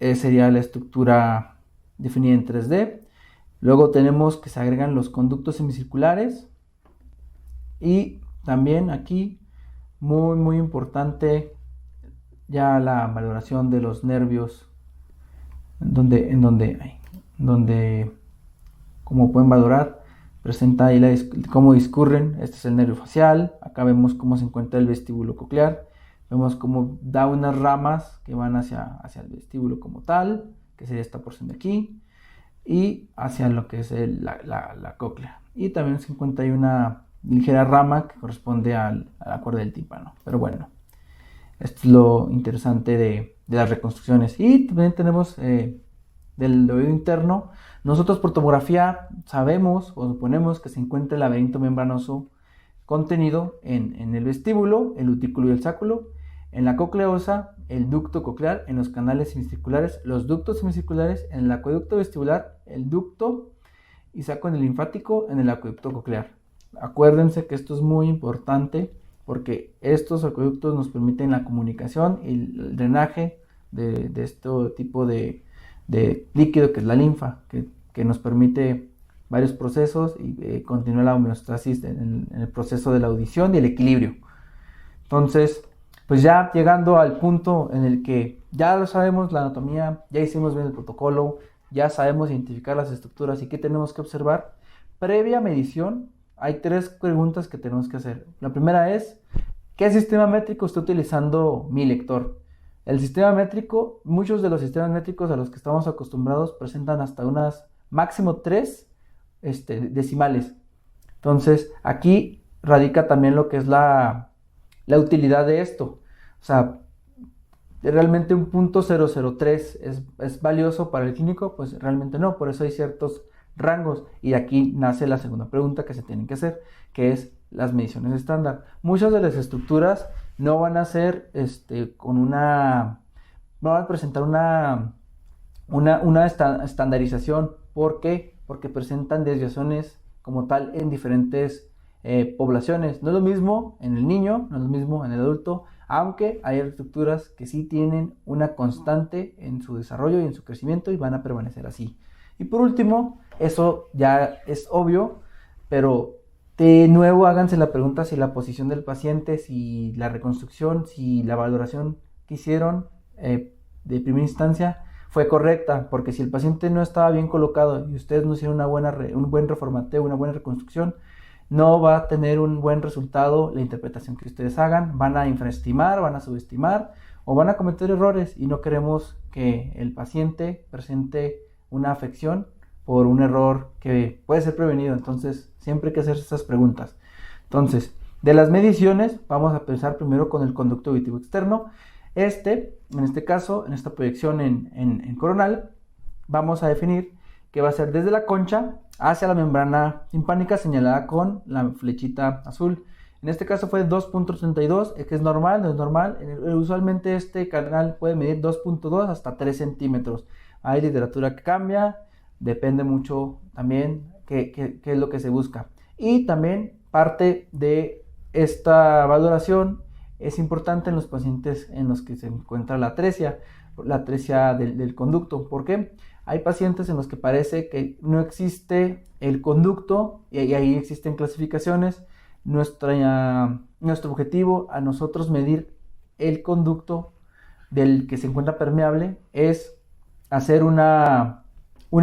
Sería la estructura definida en 3D. Luego tenemos que se agregan los conductos semicirculares, y también aquí muy muy importante ya la valoración de los nervios, en donde como pueden valorar, presenta ahí cómo discurren. Este es el nervio facial. Acá vemos cómo se encuentra el vestíbulo coclear, vemos cómo da unas ramas que van hacia el vestíbulo como tal, que sería esta porción de aquí, y hacia lo que es la cóclea, y también se encuentra ahí una ligera rama que corresponde a la cuerda del tímpano. Pero bueno, esto es lo interesante de las reconstrucciones. Y también tenemos del oído interno. Nosotros por tomografía sabemos o suponemos que se encuentra el laberinto membranoso contenido en el vestíbulo, el utículo y el sáculo, en la cóclea ósea, el ducto coclear, en los canales semicirculares, los ductos semicirculares, en el acueducto vestibular, el ducto y saco en el linfático, en el acueducto coclear. Acuérdense que esto es muy importante porque estos acueductos nos permiten la comunicación y el drenaje de este tipo de líquido que es la linfa, que nos permite varios procesos y continúa la homeostasis en el proceso de la audición y el equilibrio. Entonces, pues ya llegando al punto en el que ya lo sabemos la anatomía, ya hicimos bien el protocolo, ya sabemos identificar las estructuras y qué tenemos que observar. Previa medición, hay 3 preguntas que tenemos que hacer. La primera es, ¿qué sistema métrico está utilizando mi lector? El sistema métrico, muchos de los sistemas métricos a los que estamos acostumbrados presentan hasta unas máximo 3 decimales. Entonces, aquí radica también lo que es la utilidad de esto. O sea, ¿realmente un .003 es valioso para el clínico? Pues realmente no, por eso hay ciertos rangos, y aquí nace la segunda pregunta que se tienen que hacer, que es las mediciones estándar. Muchas de las estructuras no van a ser no van a presentar una estandarización. ¿Por qué? Porque presentan desviaciones como tal en diferentes poblaciones. No es lo mismo en el niño, no es lo mismo en el adulto, aunque hay estructuras que sí tienen una constante en su desarrollo y en su crecimiento y van a permanecer así. Y por último, eso ya es obvio, pero de nuevo háganse la pregunta si la posición del paciente, si la reconstrucción, si la valoración que hicieron de primera instancia fue correcta, porque si el paciente no estaba bien colocado y ustedes no hicieron un buen reformateo, una buena reconstrucción, no va a tener un buen resultado la interpretación que ustedes hagan. Van a infraestimar, van a subestimar o van a cometer errores, y no queremos que el paciente presente una afección por un error que puede ser prevenido. Entonces siempre hay que hacer estas preguntas. Entonces, de las mediciones vamos a empezar primero con el conducto auditivo externo. En este caso, en esta proyección en coronal, vamos a definir que va a ser desde la concha hacia la membrana timpánica señalada con la flechita azul. En este caso fue 2.32, que es normal, no es normal. Usualmente este canal puede medir 2.2 hasta 3 centímetros. Hay literatura que cambia, depende mucho también qué es lo que se busca. Y también parte de esta valoración es importante en los pacientes en los que se encuentra la atresia del conducto. ¿Por qué? Hay pacientes en los que parece que no existe el conducto, y ahí existen clasificaciones. Nuestro objetivo a nosotros medir el conducto del que se encuentra permeable es hacer una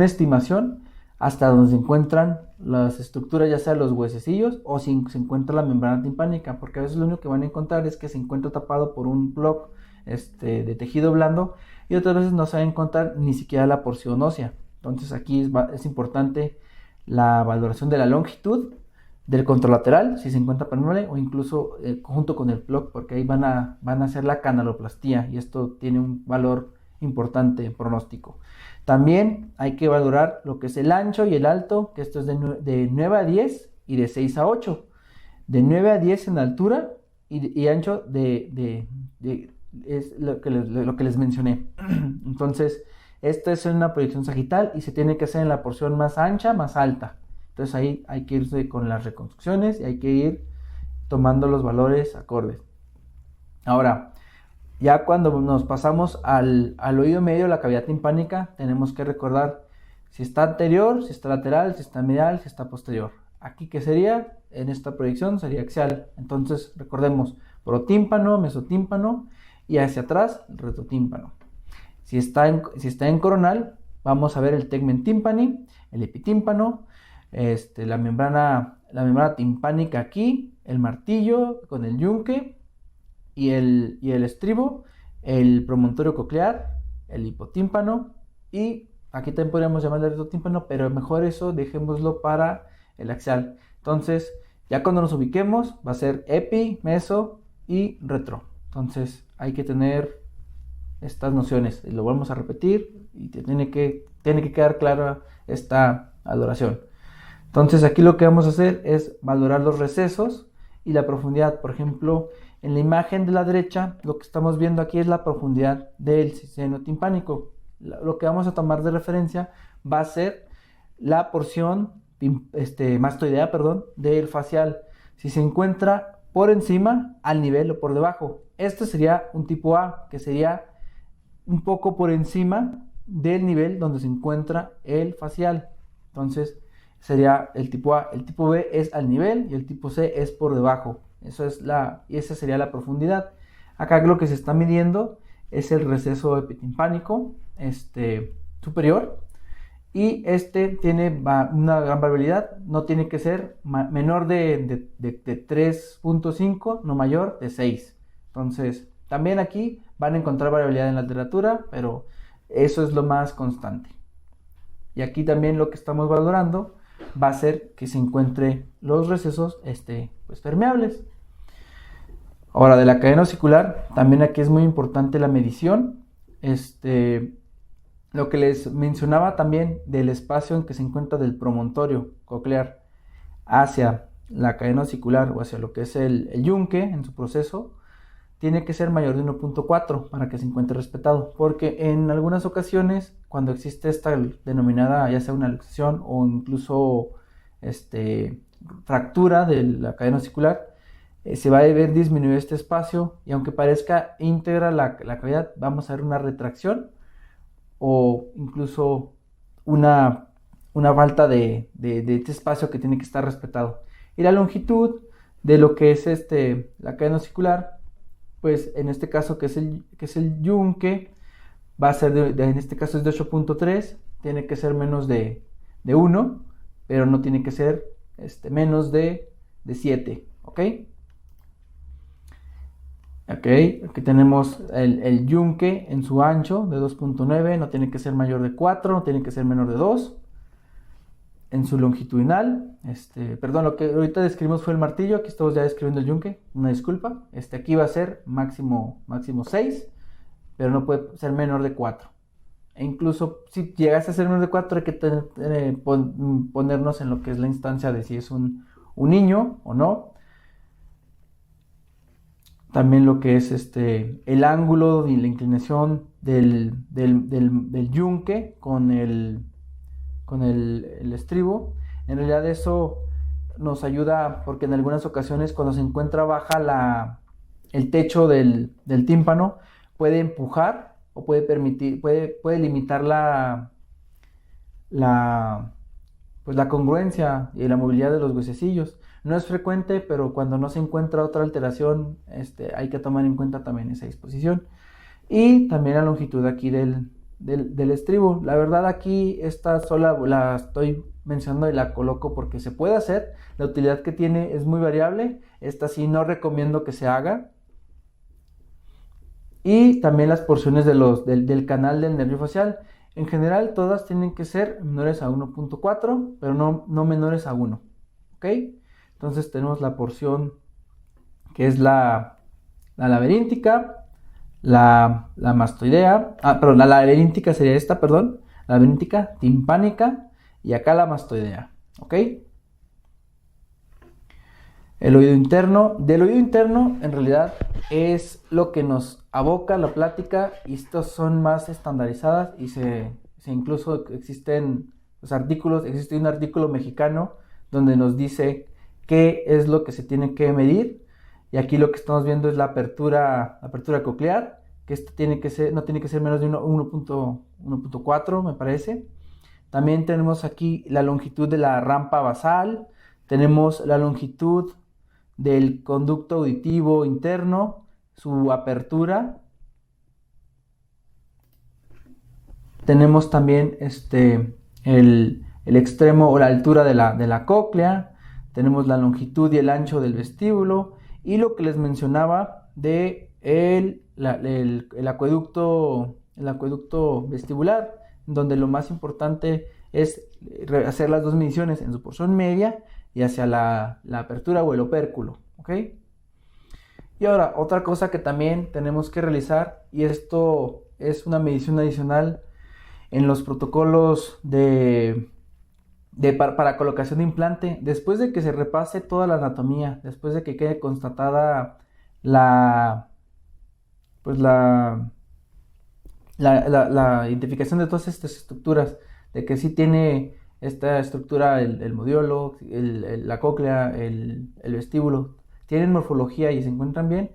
estimación hasta donde se encuentran las estructuras, ya sea los huesecillos o si se encuentra la membrana timpánica, porque a veces lo único que van a encontrar es que se encuentra tapado por un bloque de tejido blando, y otras veces no se va a encontrar ni siquiera la porción ósea. Entonces aquí es importante la valoración de la longitud del contralateral, si se encuentra permeable, o incluso junto con el plug, porque ahí van a hacer la canaloplastía, y esto tiene un valor importante en pronóstico. También hay que valorar lo que es el ancho y el alto, que esto es de 9 a 10 y de 6 a 8. De 9 a 10 en altura y ancho es lo que les mencioné. Entonces, esta es una proyección sagital y se tiene que hacer en la porción más ancha, más alta. Entonces ahí hay que irse con las reconstrucciones y hay que ir tomando los valores acordes. Ahora, ya cuando nos pasamos al oído medio, la cavidad timpánica, tenemos que recordar si está anterior, si está lateral, si está medial, si está posterior. Aquí, ¿qué sería? En esta proyección sería axial. Entonces, recordemos, protímpano, mesotímpano, y hacia atrás, el retrotímpano. Si está en coronal, vamos a ver el tegmen timpani, el epitímpano, la membrana timpánica aquí, el martillo con el yunque y el estribo, el promontorio coclear, el hipotímpano, y aquí también podríamos llamarle retrotímpano, pero mejor eso dejémoslo para el axial. Entonces, ya cuando nos ubiquemos, va a ser epi, meso y retro. Entonces, hay que tener estas nociones. Lo vamos a repetir y tiene que quedar clara esta valoración. Entonces, aquí lo que vamos a hacer es valorar los recesos y la profundidad. Por ejemplo, en la imagen de la derecha, lo que estamos viendo aquí es la profundidad del seno timpánico. Lo que vamos a tomar de referencia va a ser la porción mastoidea, del facial. Si se encuentra por encima, al nivel o por debajo. Este sería un tipo A, que sería un poco por encima del nivel donde se encuentra el facial. Entonces, sería el tipo A. El tipo B es al nivel y el tipo C es por debajo. Y esa sería la profundidad. Acá lo que se está midiendo es el receso epitimpánico superior, y tiene una gran variabilidad. No tiene que ser menor de 3.5, no mayor de 6. Entonces, también aquí van a encontrar variabilidad en la literatura, pero eso es lo más constante. Y aquí también lo que estamos valorando va a ser que se encuentre los recesos permeables. Ahora, de la cadena osicular, también aquí es muy importante la medición. Lo que les mencionaba también del espacio en que se encuentra del promontorio coclear hacia la cadena osicular o hacia lo que es el yunque en su proceso, tiene que ser mayor de 1.4 para que se encuentre respetado, porque en algunas ocasiones, cuando existe esta denominada ya sea una luxación o incluso fractura de la cadena osicular, se va a ver disminuir este espacio, y aunque parezca íntegra la cavidad, vamos a ver una retracción o incluso una falta de este espacio que tiene que estar respetado. Y la longitud de lo que es la cadena osicular, pues en este caso que es el yunque, va a ser en este caso es de 8.3, tiene que ser menos de 1, pero no tiene que ser menos de 7, ¿ok? Aquí tenemos el yunque en su ancho de 2.9, no tiene que ser mayor de 4, no tiene que ser menor de 2. En su longitudinal, perdón, lo que ahorita describimos fue el martillo, aquí estamos ya describiendo el yunque, una disculpa. Aquí va a ser máximo 6, pero no puede ser menor de 4. E incluso si llegase a ser menor de 4, hay que ponernos en lo que es la instancia de si es un niño o no. También lo que es el ángulo y la inclinación del yunque con el estribo. En realidad eso nos ayuda porque en algunas ocasiones cuando se encuentra baja el techo del tímpano, puede empujar o puede limitar pues la congruencia y la movilidad de los huesecillos. No es frecuente, pero cuando no se encuentra otra alteración, hay que tomar en cuenta también esa disposición. Y también la longitud aquí del estribo. La verdad aquí esta sola la estoy mencionando y la coloco porque se puede hacer. La utilidad que tiene es muy variable. Esta sí no recomiendo que se haga. Y también las porciones del canal del nervio facial. En general todas tienen que ser menores a 1.4, pero no menores a 1. ¿Ok? Entonces tenemos la porción que es la laberíntica, la mastoidea, perdón, la laberíntica sería esta, perdón, la laberíntica, timpánica y acá la mastoidea, ¿ok? El oído interno, del oído interno en realidad es lo que nos aboca la plática y estos son más estandarizadas y se incluso existen los artículos, existe un artículo mexicano donde nos dice qué es lo que se tiene que medir. Y aquí lo que estamos viendo es la apertura coclear, que no tiene que ser menos de 1.4, me parece. También tenemos aquí la longitud de la rampa basal, tenemos la longitud del conducto auditivo interno, su apertura. Tenemos también el extremo o la altura de la cóclea. Tenemos la longitud y el ancho del vestíbulo y lo que les mencionaba de el acueducto vestibular, donde lo más importante es hacer las dos mediciones en su porción media y hacia la apertura o el opérculo, ¿ok? Y ahora, otra cosa que también tenemos que realizar, y esto es una medición adicional en los protocolos para colocación de implante, después de que se repase toda la anatomía, después de que quede constatada la identificación de todas estas estructuras, de que sí tiene esta estructura el modiolo, la cóclea, el vestíbulo, tienen morfología y se encuentran bien,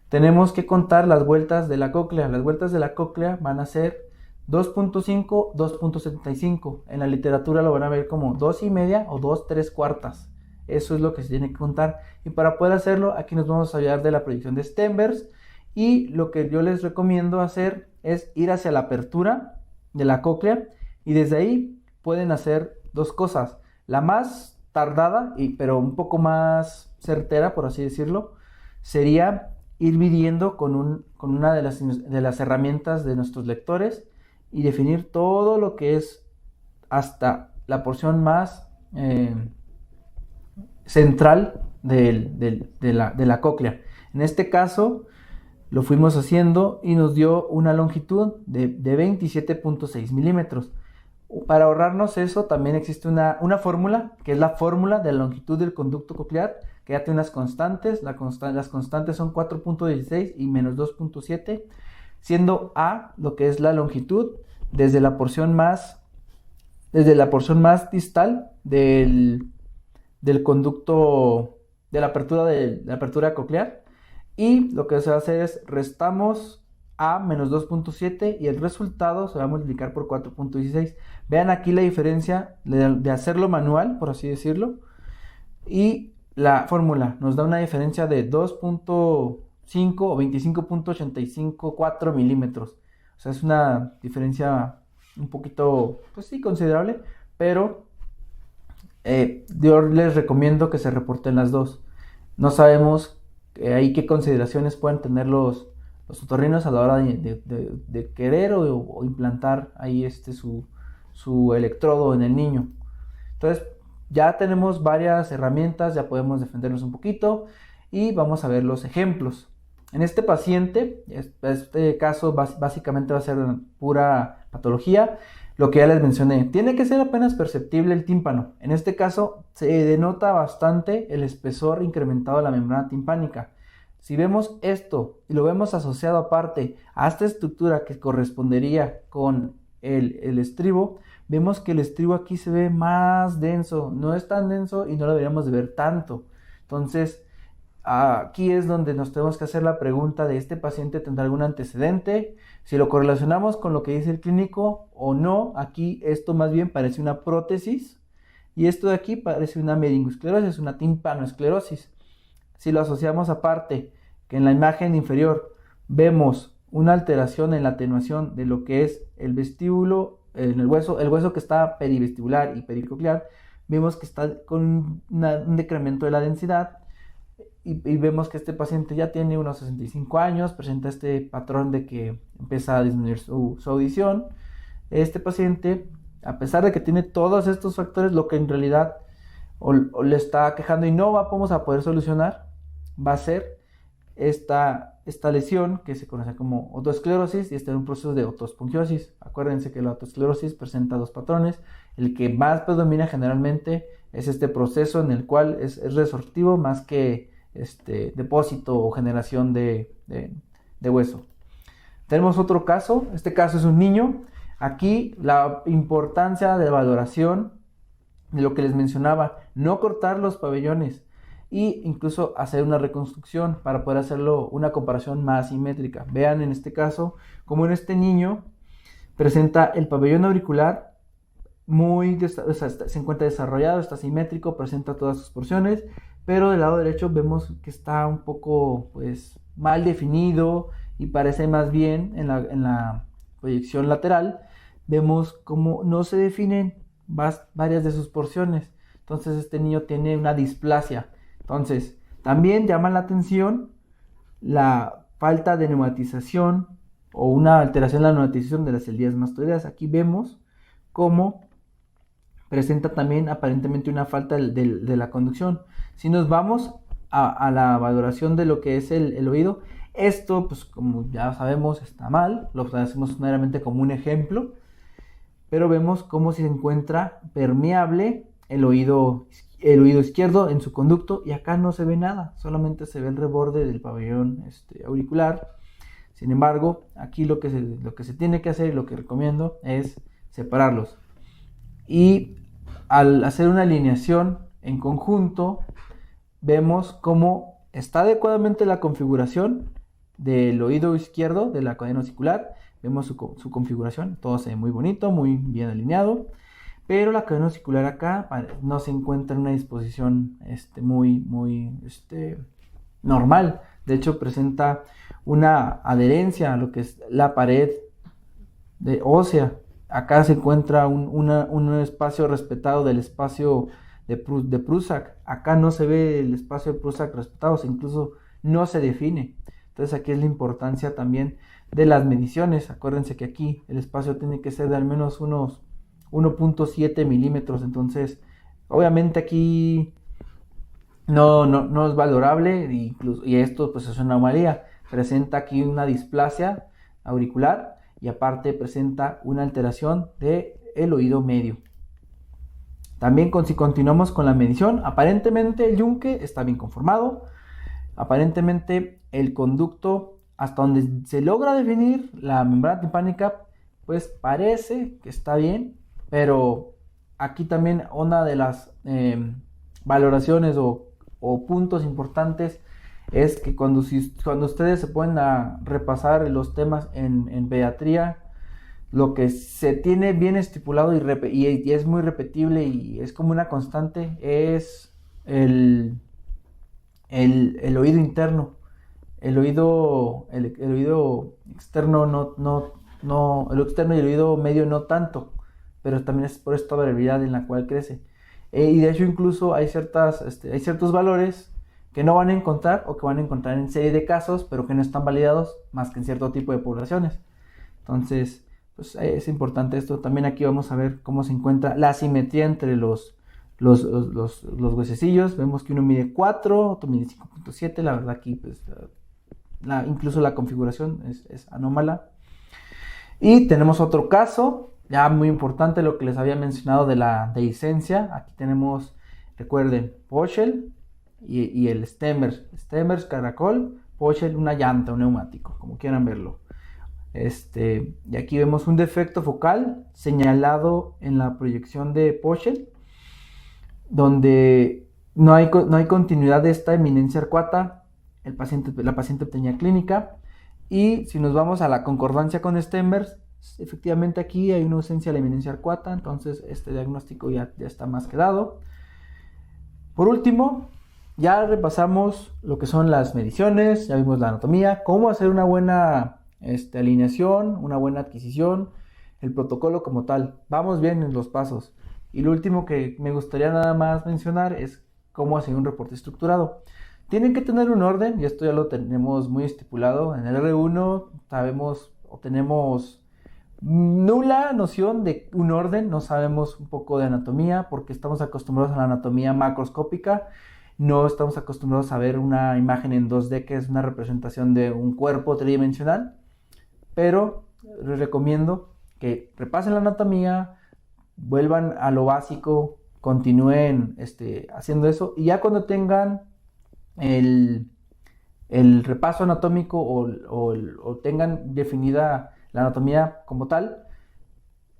tenemos que contar las vueltas de la cóclea. Las vueltas de la cóclea van a ser 2.5, 2.75. En la literatura lo van a ver como 2.5 o 2/3. Eso es lo que se tiene que contar. Y para poder hacerlo, aquí nos vamos a ayudar de la proyección de Stenberg. Y lo que yo les recomiendo hacer es ir hacia la apertura de la cóclea. Y desde ahí pueden hacer dos cosas. La más tardada, pero un poco más certera, por así decirlo, sería ir midiendo con una de las herramientas de nuestros lectores y definir todo lo que es hasta la porción más central de la cóclea. En este caso lo fuimos haciendo y nos dio una longitud de 27.6 milímetros. Para ahorrarnos eso también existe una fórmula, que es la fórmula de la longitud del conducto coclear, que ya tiene unas constantes. Las constantes son 4.16 y menos 2.7, siendo A lo que es la longitud desde la porción más distal del conducto, de la apertura coclear, y lo que se va a hacer es restamos a menos 2.7 y el resultado se va a multiplicar por 4.16. Vean aquí la diferencia de hacerlo manual, por así decirlo, y la fórmula nos da una diferencia de 2.5 o 25.854 milímetros. O sea, es una diferencia un poquito, pues sí, considerable, pero yo les recomiendo que se reporten las dos. No sabemos ahí qué consideraciones pueden tener los otorrinos a la hora de querer o implantar ahí su electrodo en el niño. Entonces, ya tenemos varias herramientas, ya podemos defendernos un poquito y vamos a ver los ejemplos. En este paciente, este caso básicamente va a ser pura patología, lo que ya les mencioné. Tiene que ser apenas perceptible el tímpano. En este caso se denota bastante el espesor incrementado de la membrana timpánica. Si vemos esto y lo vemos asociado aparte a esta estructura que correspondería con el estribo, vemos que el estribo aquí se ve más denso, no es tan denso y no lo deberíamos de ver tanto. Entonces, aquí es donde nos tenemos que hacer la pregunta de este paciente tendrá algún antecedente, si lo correlacionamos con lo que dice el clínico o no. Aquí esto más bien parece una prótesis y esto de aquí parece una meningoesclerosis, una timpanoesclerosis. Si lo asociamos aparte, que en la imagen inferior vemos una alteración en la atenuación de lo que es el vestíbulo, en el hueso que está perivestibular y pericoclear, vemos que está con un decremento de la densidad y vemos que este paciente ya tiene unos 65 años, presenta este patrón de que empieza a disminuir su audición. Este paciente, a pesar de que tiene todos estos factores, lo que en realidad o le está quejando y no vamos a poder solucionar, va a ser esta lesión que se conoce como otoesclerosis y está en un proceso de otoespongiosis. Acuérdense que la otoesclerosis presenta dos patrones. El que más predomina generalmente es este proceso en el cual es resortivo más que depósito o generación de hueso. Tenemos otro caso. Este caso es un niño. Aquí la importancia de valoración de lo que les mencionaba, no cortar los pabellones e incluso hacer una reconstrucción para poder hacerlo una comparación más simétrica. Vean en este caso como en este niño presenta el pabellón auricular se encuentra desarrollado, está simétrico, presenta todas sus porciones, pero del lado derecho vemos que está un poco pues mal definido y parece más bien en la proyección lateral vemos como no se definen varias de sus porciones. Entonces este niño tiene una displasia. Entonces también llama la atención la falta de neumatización o una alteración en la neumatización de las células mastoideas. Aquí vemos cómo presenta también aparentemente una falta de la conducción. Si nos vamos a la valoración de lo que es el oído, esto pues como ya sabemos está mal, lo hacemos meramente como un ejemplo, pero vemos cómo se encuentra permeable el oído izquierdo en su conducto y acá no se ve nada, solamente se ve el reborde del pabellón auricular. Sin embargo, aquí lo que se tiene que hacer y lo que recomiendo es separarlos. Y al hacer una alineación en conjunto, vemos cómo está adecuadamente la configuración del oído izquierdo de la cadena osicular. Vemos su configuración, todo se ve muy bonito, muy bien alineado, pero la cadena osicular acá no se encuentra en una disposición muy normal. De hecho, presenta una adherencia a lo que es la pared ósea. Acá se encuentra un espacio respetado del espacio de Prusak. Acá no se ve el espacio de Prusak respetado, incluso no se define. Entonces aquí es la importancia también de las mediciones. Acuérdense que aquí el espacio tiene que ser de al menos unos 1.7 milímetros. Entonces, obviamente aquí no es valorable y esto pues es una anomalía. Presenta aquí una displasia auricular y aparte presenta una alteración del oído medio. También si continuamos con la medición, aparentemente el yunque está bien conformado. Aparentemente el conducto hasta donde se logra definir la membrana timpánica pues parece que está bien, pero aquí también una de las valoraciones o puntos importantes es que cuando ustedes se ponen a repasar los temas en pediatría, lo que se tiene bien estipulado y es muy repetible y es como una constante es el oído interno. El oído externo no, el externo y el oído medio no tanto, pero también es por esta variabilidad en la cual crece. Y de hecho incluso hay ciertos valores que no van a encontrar o que van a encontrar en serie de casos, pero que no están validados más que en cierto tipo de poblaciones. Entonces, pues es importante esto. También aquí vamos a ver cómo se encuentra la asimetría entre los huesecillos. Vemos que uno mide 4, otro mide 5.7. La verdad aquí pues, incluso la configuración es anómala. Y tenemos otro caso, ya muy importante, lo que les había mencionado de la dehiscencia. Aquí tenemos, recuerden, Poschel y el Stemmers, caracol, Poschel, una llanta, un neumático, como quieran verlo. Y aquí vemos un defecto focal señalado en la proyección de Poschel, donde no hay continuidad de esta eminencia arcuata. La paciente tenía clínica. Y si nos vamos a la concordancia con Stemmers, efectivamente aquí hay una ausencia de la eminencia arcuata, entonces este diagnóstico ya está más que dado. Por último, ya repasamos lo que son las mediciones, ya vimos la anatomía, cómo hacer una buena alineación, una buena adquisición, el protocolo como tal. Vamos bien en los pasos. Y lo último que me gustaría nada más mencionar es cómo hacer un reporte estructurado. Tienen que tener un orden, y esto ya lo tenemos muy estipulado. En el R1 sabemos o tenemos nula noción de un orden, no sabemos un poco de anatomía porque estamos acostumbrados a la anatomía macroscópica, no estamos acostumbrados a ver una imagen en 2D que es una representación de un cuerpo tridimensional, pero les recomiendo que repasen la anatomía, vuelvan a lo básico, continúen haciendo eso, y ya cuando tengan el repaso anatómico o tengan definida la anatomía como tal,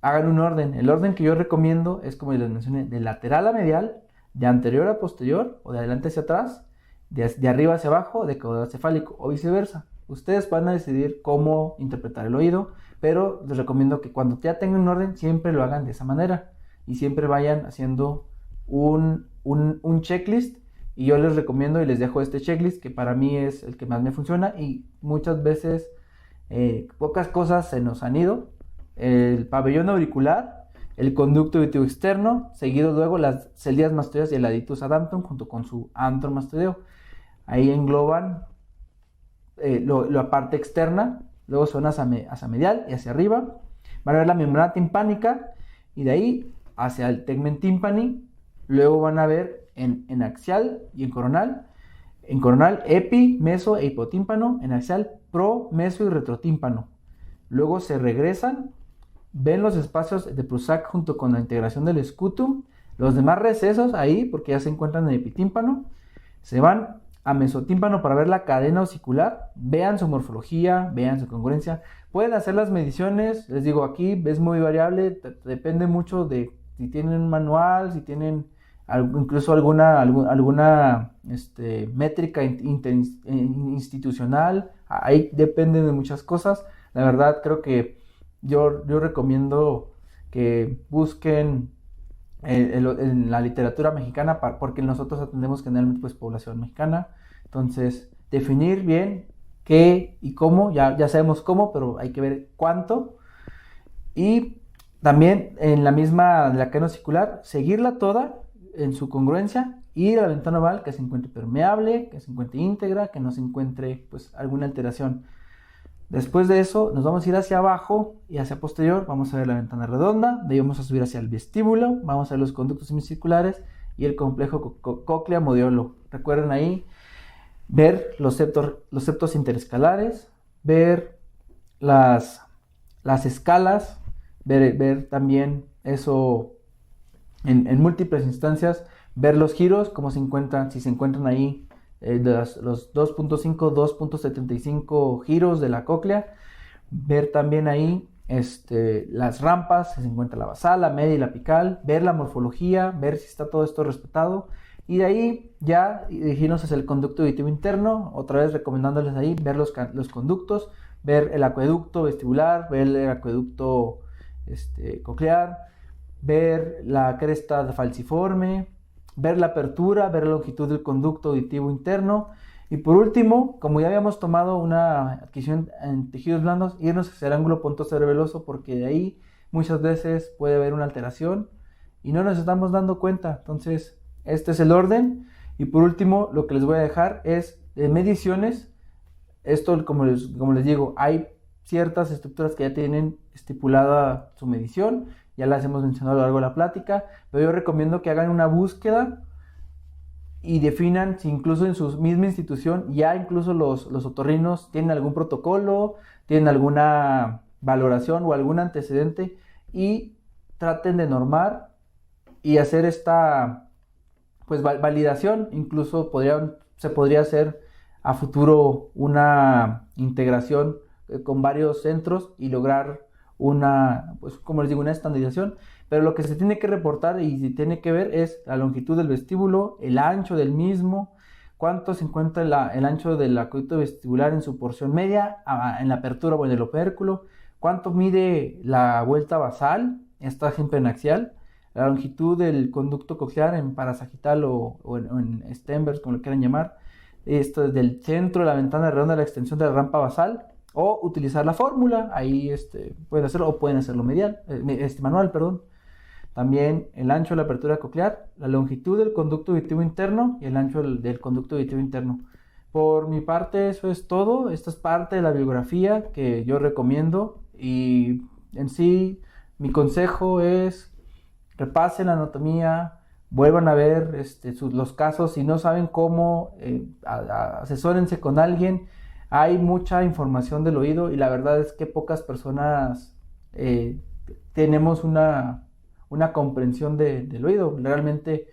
hagan un orden. El orden que yo recomiendo es, como les mencioné, de lateral a medial, de anterior a posterior o de adelante hacia atrás, de arriba hacia abajo, de caudal cefálico o viceversa. Ustedes van a decidir cómo interpretar el oído, pero les recomiendo que cuando ya tengan un orden siempre lo hagan de esa manera y siempre vayan haciendo un checklist. Y yo les recomiendo y les dejo este checklist que para mí es el que más me funciona, y muchas veces pocas cosas se nos han ido. El pabellón auricular, el conducto auditivo externo, seguido luego las célidas mastoideas y el aditus adaptum junto con su antro mastoideo. Ahí engloban la parte externa, luego son hacia medial y hacia arriba. Van a ver la membrana timpánica y de ahí hacia el tegmen timpani. Luego van a ver en axial y en coronal. En coronal, epi, meso e hipotímpano. En axial, pro, meso y retrotímpano. Luego se regresan, ven los espacios de Prusac junto con la integración del scutum. Los demás recesos ahí, porque ya se encuentran en el epitímpano. Se van a mesotímpano para ver la cadena osicular. Vean su morfología, vean su congruencia. Pueden hacer las mediciones. Les digo, aquí es muy variable. Depende mucho de si tienen un manual, si tienen incluso alguna métrica institucional. Ahí depende de muchas cosas. La verdad creo que yo recomiendo que busquen en la literatura mexicana, porque nosotros atendemos generalmente pues población mexicana. Entonces definir bien qué y cómo, ya sabemos cómo, pero hay que ver cuánto. Y también en la cadena osicular, seguirla toda en su congruencia, y la ventana oval que se encuentre permeable, que se encuentre íntegra, que no se encuentre pues alguna alteración. Después de eso nos vamos a ir hacia abajo y hacia posterior. Vamos a ver la ventana redonda, de ahí vamos a subir hacia el vestíbulo, vamos a ver los conductos semicirculares y el complejo cóclea-modiolo. Recuerden ahí ver los septos interescalares, ver las escalas, ver también eso en múltiples instancias, ver los giros, cómo se encuentran, si se encuentran ahí los 2.5, 2.75 giros de la cóclea, ver también ahí las rampas, si se encuentra la basal, la media y la apical, ver la morfología, ver si está todo esto respetado. Y de ahí ya dirigirnos hacia el conducto auditivo interno, otra vez recomendándoles ahí ver los conductos, ver el acueducto vestibular, ver el acueducto coclear, ver la cresta falciforme, ver la apertura, ver la longitud del conducto auditivo interno. Y por último, como ya habíamos tomado una adquisición en tejidos blandos, irnos hacia el ángulo pontocerebeloso, porque de ahí muchas veces puede haber una alteración y no nos estamos dando cuenta. Entonces, este es el orden. Y por último, lo que les voy a dejar es mediciones. Esto, como les digo, hay ciertas estructuras que ya tienen estipulada su medición, ya las hemos mencionado a lo largo de la plática, pero yo recomiendo que hagan una búsqueda y definan si incluso en su misma institución ya incluso los otorrinos tienen algún protocolo, tienen alguna valoración o algún antecedente, y traten de normar y hacer esta pues validación. Incluso se podría hacer a futuro una integración con varios centros y lograr una, pues como les digo, una estandarización. Pero lo que se tiene que reportar y se tiene que ver es la longitud del vestíbulo, el ancho del mismo, cuánto se encuentra el ancho del acueducto vestibular en su porción media, en la apertura o en el opérculo, cuánto mide la vuelta basal, esta siempre en axial, la longitud del conducto coclear en parasagital o en Stenberg, como lo quieran llamar, esto desde el centro de la ventana redonda de la extensión de la rampa basal, o utilizar la fórmula, ahí pueden hacerlo, o pueden hacerlo manual, perdón. También el ancho de la apertura coclear, la longitud del conducto auditivo interno y el ancho del conducto auditivo interno. Por mi parte, eso es todo. Esta es parte de la bibliografía que yo recomiendo, y en sí mi consejo es repasen la anatomía, vuelvan a ver los casos. Si no saben cómo, asesórense con alguien. Hay mucha información del oído y la verdad es que pocas personas tenemos una comprensión del oído. Realmente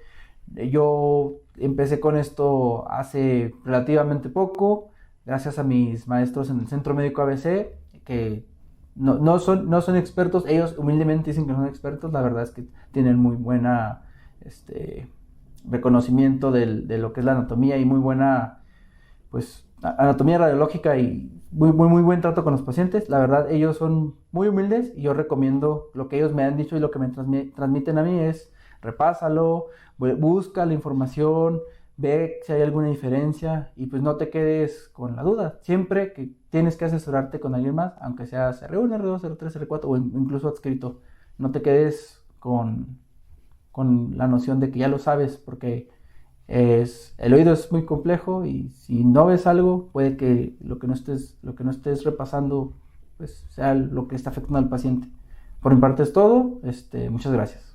yo empecé con esto hace relativamente poco, gracias a mis maestros en el Centro Médico ABC, que no son expertos. Ellos humildemente dicen que no son expertos. La verdad es que tienen muy buena reconocimiento de lo que es la anatomía y muy buena pues anatomía radiológica y muy buen trato con los pacientes. La verdad, ellos son muy humildes y yo recomiendo lo que ellos me han dicho, y lo que me transmiten a mí es repásalo, busca la información, ve si hay alguna diferencia y pues no te quedes con la duda. Siempre que tienes que asesorarte con alguien más, aunque seas R1, R2, R3, R4 o incluso adscrito, no te quedes con la noción de que ya lo sabes, porque el oído es muy complejo y si no ves algo, puede que lo que no estés repasando pues sea lo que está afectando al paciente. Por mi parte es todo. Muchas gracias.